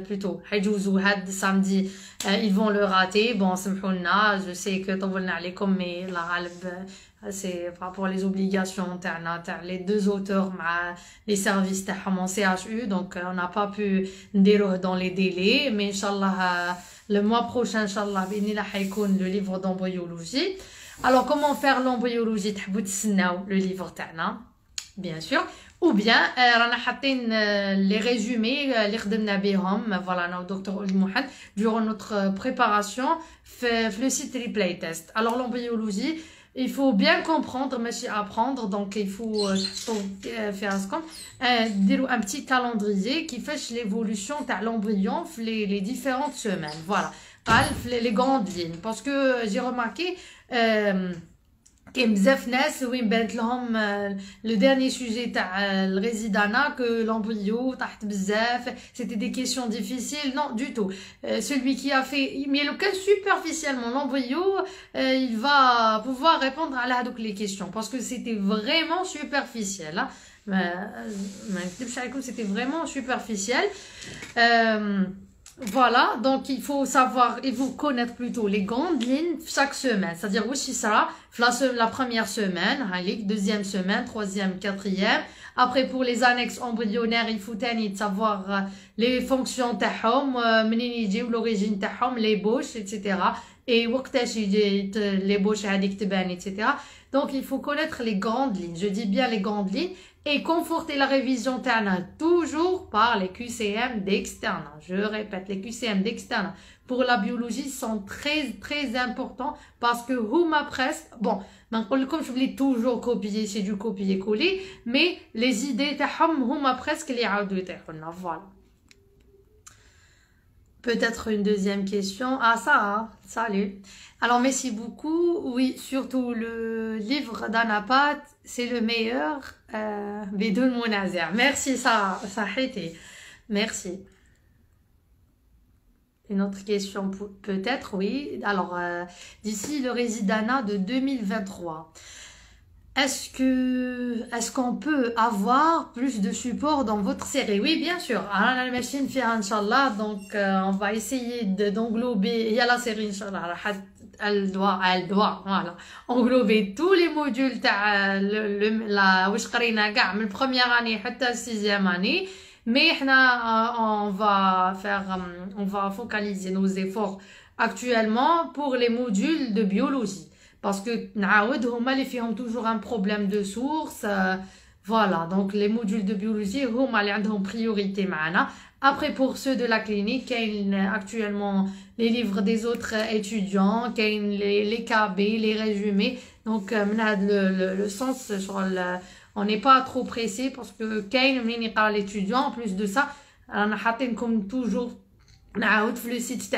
plutôt samedi, ils vont le rater. Bon, je sais que mais la c'est par rapport aux obligations les deux auteurs les services en CHU, donc on n'a pas pu dire dans les délais, mais inchallah le mois prochain inchallah le livre d'embryologie. Alors comment faire l'embryologie? Le livre bien sûr, ou bien رانا حاطين les résumés اللي خدمنا بهم voilà انا ودكتور أولي محمد durant notre préparation في le site replay test. Alors l'embryologie, il faut bien comprendre ماشي apprendre, donc il faut faire un petit calendrier qui fait l'évolution تاع l'embryon les différentes semaines. Voilà, les grandes lignes, parce que j'ai remarqué كاين بزاف ناس وين بانت لهم le dernier sujet تاع الريزيدانا que l'embryo طاحت بزاف, c'était des questions difficiles. Non du tout, celui qui a fait mais le cas superficiellement l'embryo, il va pouvoir répondre à هذوك les questions parce que c'était vraiment superficiel, hein. C'était vraiment superficiel. Voilà, donc il faut savoir, il faut connaître plutôt les grandes lignes chaque semaine. C'est-à-dire, aussi ça, la première semaine, deuxième semaine, troisième, quatrième. Après, pour les annexes embryonnaires, il faut savoir les fonctions تاعهم, منين يجيو, l'origine تاعهم, les bouches, etc. Et وقتاش les bouches هذيك تبان, etc. Donc, il faut connaître les grandes lignes. Je dis bien les grandes lignes. Et conforter la révision تاعنا toujours par les QCM d'externe. Je répète, les QCM d'externe pour la biologie sont très très importants parce que huma presque, bon, comme je voulais toujours copier, c'est du copier-coller, mais les idées تاعهم huma presque les عاودوا يطيحوا. Voilà. Peut-être une deuxième question. Ah ça, salut. Alors merci beaucoup. Oui, surtout le livre d'Anapat, c'est le meilleur. Bidoun Mounazer. Merci ça, Sahiti. Merci. Une autre question peut-être, oui. Alors d'ici le résidana de 2023. Est-ce qu'on peut avoir plus de support dans votre série? Oui, bien sûr. Alors, la machine fait Inch'Allah, donc on va essayer d'englober, il y a la série Inch'Allah, elle doit, voilà, englober tous les modules la واش قرينا كاع من première année حتى sixième année. Mais on va focaliser nos efforts actuellement pour les modules de biologie. Parce que نعاود هما اللي فيهم toujours un problème de source. Voilà, donc les modules de biologie, هما اللي عندهم priorité معنا. Après, pour ceux de la clinique, il y a actuellement les livres des autres étudiants, les KB, les résumés. Donc, le sens, on n'est pas trop pressé parce que l'étudiant, en plus de ça, on a comme toujours le site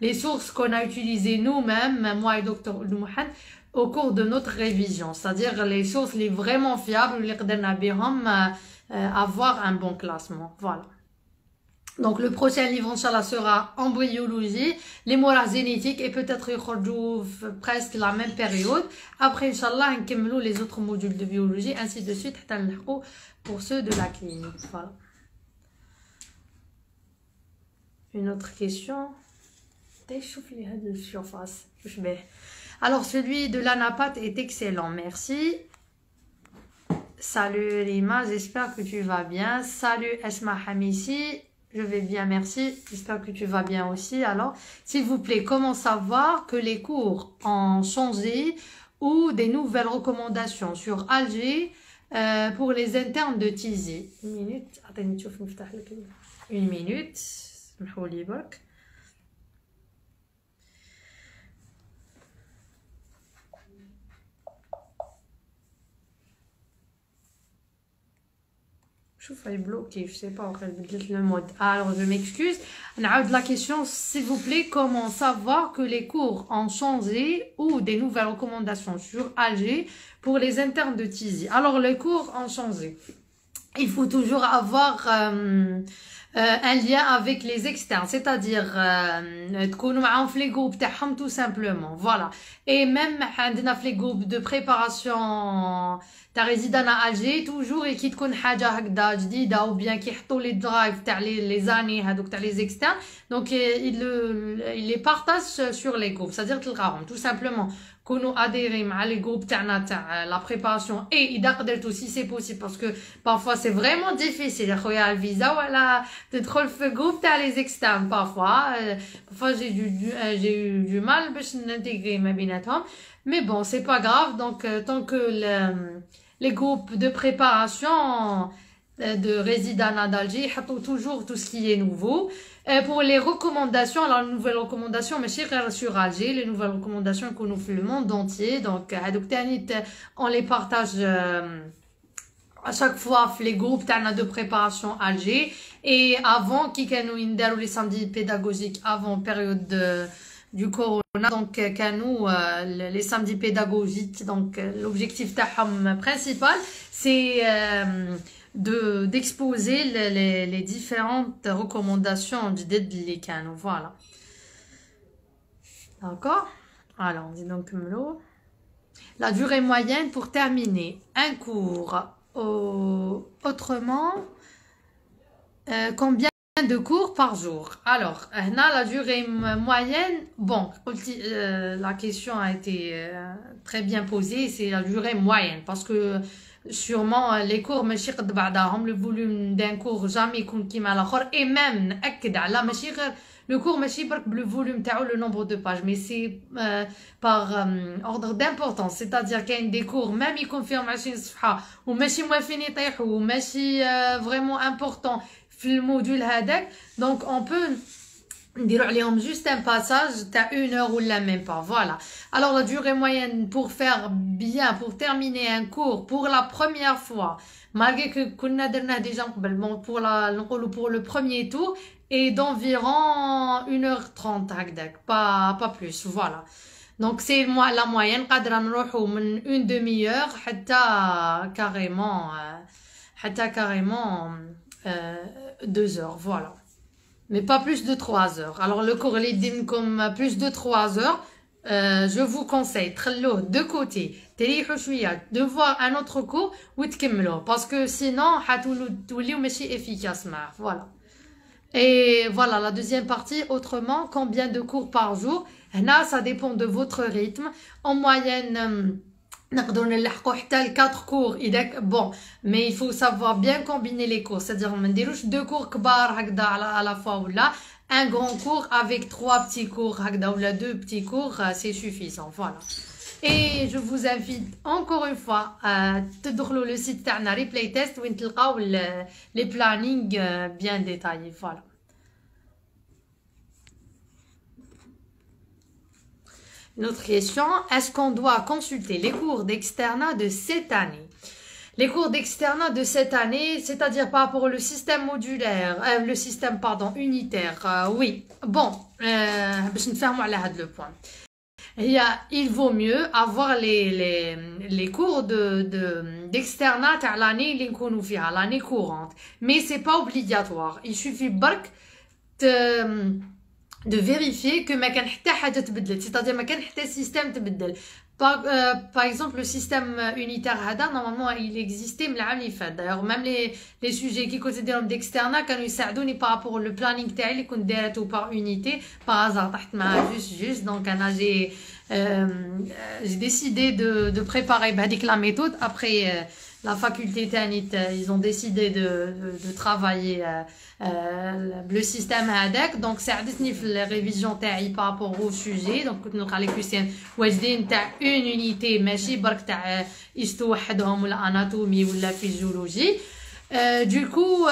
les sources qu'on a utilisées nous-mêmes, moi et Dr. Mohamed, au cours de notre révision. C'est-à-dire les sources les vraiment fiables, les avoir un bon classement. Voilà. Donc le prochain livre, Inch'Allah, sera embryologie, les moras génétiques et peut-être presque la même période. Après, Inch'Allah, on les autres modules de biologie, ainsi de suite, pour ceux de la clinique. Voilà. Une autre question. Alors, celui de l'anapath est excellent. Merci. Salut Rima, j'espère que tu vas bien. Salut Esma Hamissi. Je vais bien, merci. J'espère que tu vas bien aussi. Alors, s'il vous plaît, comment savoir que les cours ont changé ou des nouvelles recommandations sur Alger pour les internes de Tizi? Une minute. Une minute. Je suis bloqué, je sais pas le mode. Alors je m'excuse. La question, s'il vous plaît, comment savoir que les cours ont changé ou des nouvelles recommandations sur Alger pour les internes de Tizi? Alors les cours ont changé. Il faut toujours avoir un lien avec les externes, c'est-à-dire تكونوا معاهم في les groupes تاعهم tout simplement. Voilà. Et même عندنا في les groupes de préparation تاع résident à Alger toujours et كي تكون حاجه هكذا جديده ou bien كيحطوا les drives تاع les années هذوك تاع les externes, donc il les partage sur les groupes, c'est-à-dire تلقاهم tout simplement كونوا adhérés مع les groupes تاعنا تاع la préparation et إذا قدرتوا si c'est possible parce que parfois c'est vraiment difficile يا خويا الفيزا ولا تدخل في groupe تاع les externes parfois j'ai eu du mal باش نintégrer ما بيناتهم, mais bon c'est pas grave. Donc tant que les groupes de préparation de résidents d'Alger ont toujours tout ce qui est nouveau. Pour les recommandations, alors les nouvelles recommandations, mais sur Alger, les nouvelles recommandations que nous faisons le monde entier. Donc, on les partage à chaque fois les groupes de préparation Alger. Et avant, qui nous indèrent les samedis pédagogiques avant période du corona, donc nous les samedis pédagogiques, donc l'objectif principal, c'est d'exposer les différentes recommandations du DEDLICAN. Voilà. D'accord? Alors, on dit donc la durée moyenne pour terminer un cours. Autrement, combien de cours par jour? Alors, la durée moyenne, bon, la question a été très bien posée, c'est la durée moyenne, parce que sûrement les cours ماشي قد بعضهم, le volume d'un cours jamais يكون كيما الاخر, et même نأكد على ماشي غير le cours ماشي برك le volume تاعو le nombre de pages, mais c'est par ordre d'importance, c'est-à-dire كاين des cours même يكون فيهم 20 صفحة وماشي موافين يطيحوا وماشي vraiment important في الموديول هذاك, donc on peut نديروا عليهم juste un passage تاع 1 heure ou la même pas. Voilà. Alors la durée moyenne pour faire bien, pour terminer un cours pour la première fois, malgré que كنا درناه déjà قبل, bon, pour le premier tour, est d'environ 1h30 هكذاك, pas plus. Voilà. Donc c'est la moyenne, قادرة نروحوا من une demi-heure حتى carrément 2 heures. Voilà. Mais pas plus de 3 heures. Alors le cours est comme plus de 3 heures, je vous conseille de côté, de voir un autre cours ou parce que sinon c'est efficace. Voilà. Et voilà la deuxième partie. Autrement, combien de cours par jour? Là, ça dépend de votre rythme. En moyenne, نقدروا نلحقوا حتى 4 cours إذا bon, mais il faut savoir bien combiner les cours, c'est-à-dire ما نديروش 2 cours كبار هكذا à la fois ولا un grand cours avec 3 petits cours هكذا ولا 2 petits cours, c'est suffisant. Voilà. Et je vous invite encore une fois à تدخلوا le site تاعنا replay test وين تلقاو les plannings bien détaillés. Voilà. Une autre question, est-ce qu'on doit consulter les cours d'externat de cette année? Les cours d'externat de cette année, c'est-à-dire par rapport au système modulaire, le système, pardon, unitaire, oui. Bon, باش نتفاهموا على هذا le point. Il vaut mieux avoir les cours d'externat à l'année اللي نكونوا فيها, l'année courante. Mais c'est pas obligatoire. Il suffit برك de vérifier que ما كان حتى حاجة تبدلت, c'est-à-dire ما كان حتى système تبدل. Par exemple, le système unitaire هذا normalement il existait من العام اللي فات. D'ailleurs même les sujets qui considèrent d'externat كانوا يساعدوني par rapport au planning تاعي اللي كنت دايرته par unité par hasard طحت معاه juste donc انا j'ai décidé de préparer بهذيك la méthode après la faculté تانيت ils ont décidé de travailler le système هذاك donc ساعدتني في la révision تاعي par rapport au sujet donc كنت نلقى لي كويسيون واجدين تاع une unité ماشي برك تاع histo وحدهم ولا anatomy ولا physiologie. Du coup,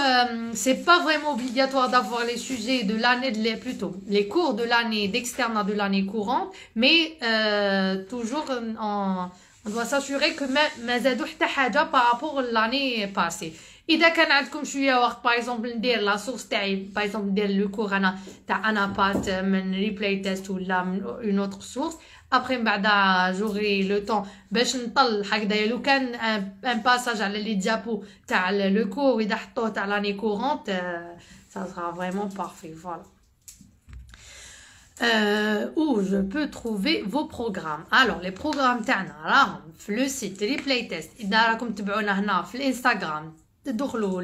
c'est pas vraiment obligatoire d'avoir les sujets de l'année, plutôt les cours de l'année d'externat de l'année courante, mais toujours on doit s'assurer que ما زادوا حتى حاجة par rapport à l'année passée. إذا كان عندكم شوية وقت par exemple ندير لا سورس تاعي par exemple ندير لو كور أنا تاع أنابات من ريبلاي تيست ولا من اون اوتر سورس après من بعد j'aurai le temps باش نطل هكذايا لو كان ان باساج على لي ديابو تاع لو كور إذا حطوه تاع لاني كورونت ça sera vraiment parfait. Voilà. Où je peux trouver vos programmes. Alors les programmes تاعنا راهم في le site replay test. إذا راكم تبعونا هنا في الانستغرام تدخلوا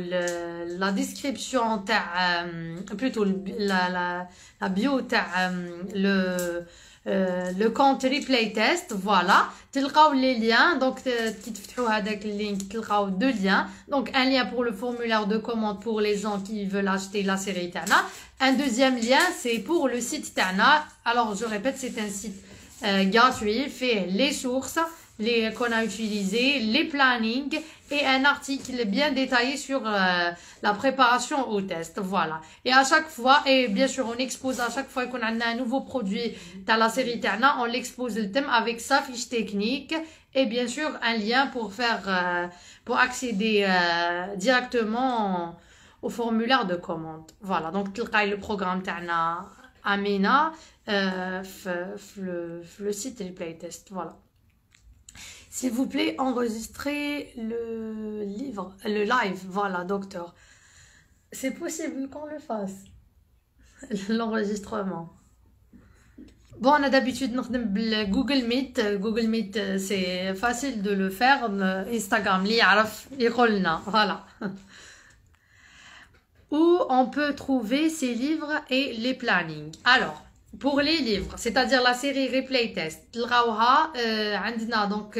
la description تاع plutôt la bio تاع le compte replay test. Voilà, تلقاو les liens. Donc كي تفتحوا هذاك اللينك تلقاو deux liens. Donc un lien pour le formulaire de commande pour les gens qui veulent acheter la série تاعنا. Un deuxième lien c'est pour le site تاعنا. Alors je répète, c'est un site gratuit, fait les sources qu'on a utilisées, les plannings et un article bien détaillé sur la préparation au test. Voilà. Et à chaque fois, et bien sûr, on expose à chaque fois qu'on a un nouveau produit dans la série Tana, on l'expose le thème avec sa fiche technique et bien sûr un lien pour accéder directement au formulaire de commande. Voilà. Donc, le programme Tana Amina, le site replay test. Voilà. S'il vous plaît, enregistrez le live. Voilà, docteur. C'est possible qu'on le fasse. L'enregistrement. Bon, on a d'habitude Google Meet. Google Meet, c'est facile de le faire. Instagram, voilà. Où on peut trouver ces livres et les plannings. Alors, pour les livres, c'est-à-dire la série Replay Test, عندنا donc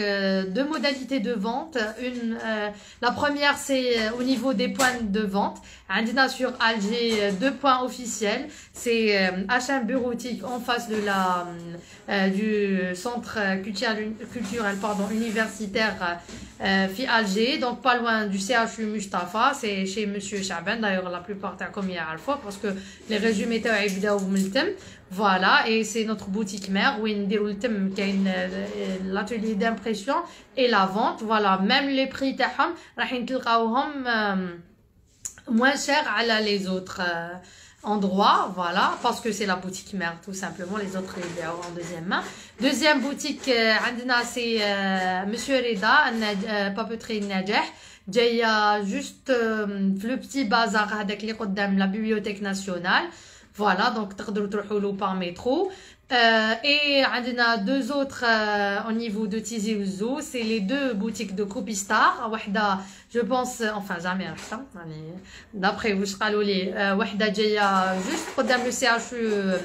deux modalités de vente. La première c'est au niveau des points de vente. عندنا sur Alger deux points officiels. C'est H&M Bureautique en face de du centre culturel universitaire في Alger, donc pas loin du CHU Mustafa. C'est chez Monsieur Chaban. D'ailleurs la plupart تاعكم يعرفوا parce que les résumés تاعو يبداو من التم. Voilà, et c'est notre boutique mère où l'atelier d'impression et la vente. Voilà, même les prix تاعهم راح تلقاوهم moins cher à les autres endroits. Voilà, parce que c'est la boutique mère tout simplement. Les autres les en deuxième main. Deuxième boutique عندنا c'est Monsieur Reda papeterie Najah. جايه juste le petit bazar هذاك اللي قدام la bibliothèque nationale. Voilà, donc تقدروا تروحوا له par métro. Et عندنا deux autres au niveau de Tizi Ouzou, c'est les deux boutiques de Copistar. وحده je pense enfin jamais رحتها يعني d'après واش قالوا لي وحده جايه juste قدام le CHU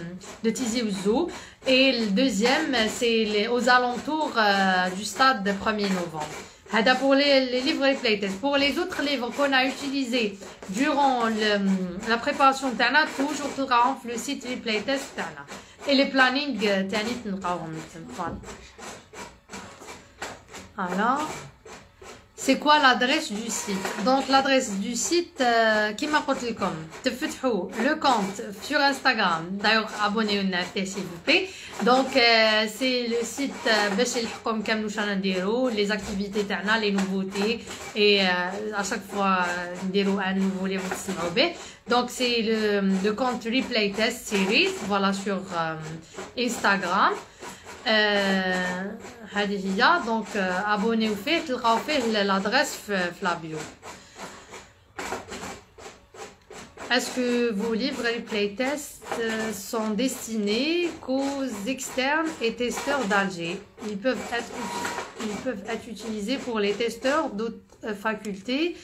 de Tizi Ouzou et le deuxième c'est aux alentours du stade 1er novembre. Pour les livres et playtests. Pour les autres livres qu'on a utilisés durant la préparation de Tana, toujours le site les playtests Tana. Et les plannings Tani. Voilà. Alors, c'est quoi l'adresse du site? Donc l'adresse du site, qui m'a dit comme le compte sur Instagram. D'ailleurs, abonnez-vous s'il vous plaît. Donc c'est le site باش يلحقكم كامل واش رانا نديرو les activités تاعنا les nouveautés et à chaque fois نديرو un nouveau اللي تسمعوا به. Donc c'est le compte Replay Test Series, voilà, sur Instagram. هذه هي. Donc abonnez-vous فيه تلقاو فيه l'adresse في la bio. Est-ce que vos livres Replay Test sont destinés qu'aux externes et testeurs d'Alger? Ils peuvent être utilisés pour les testeurs d'autres facultés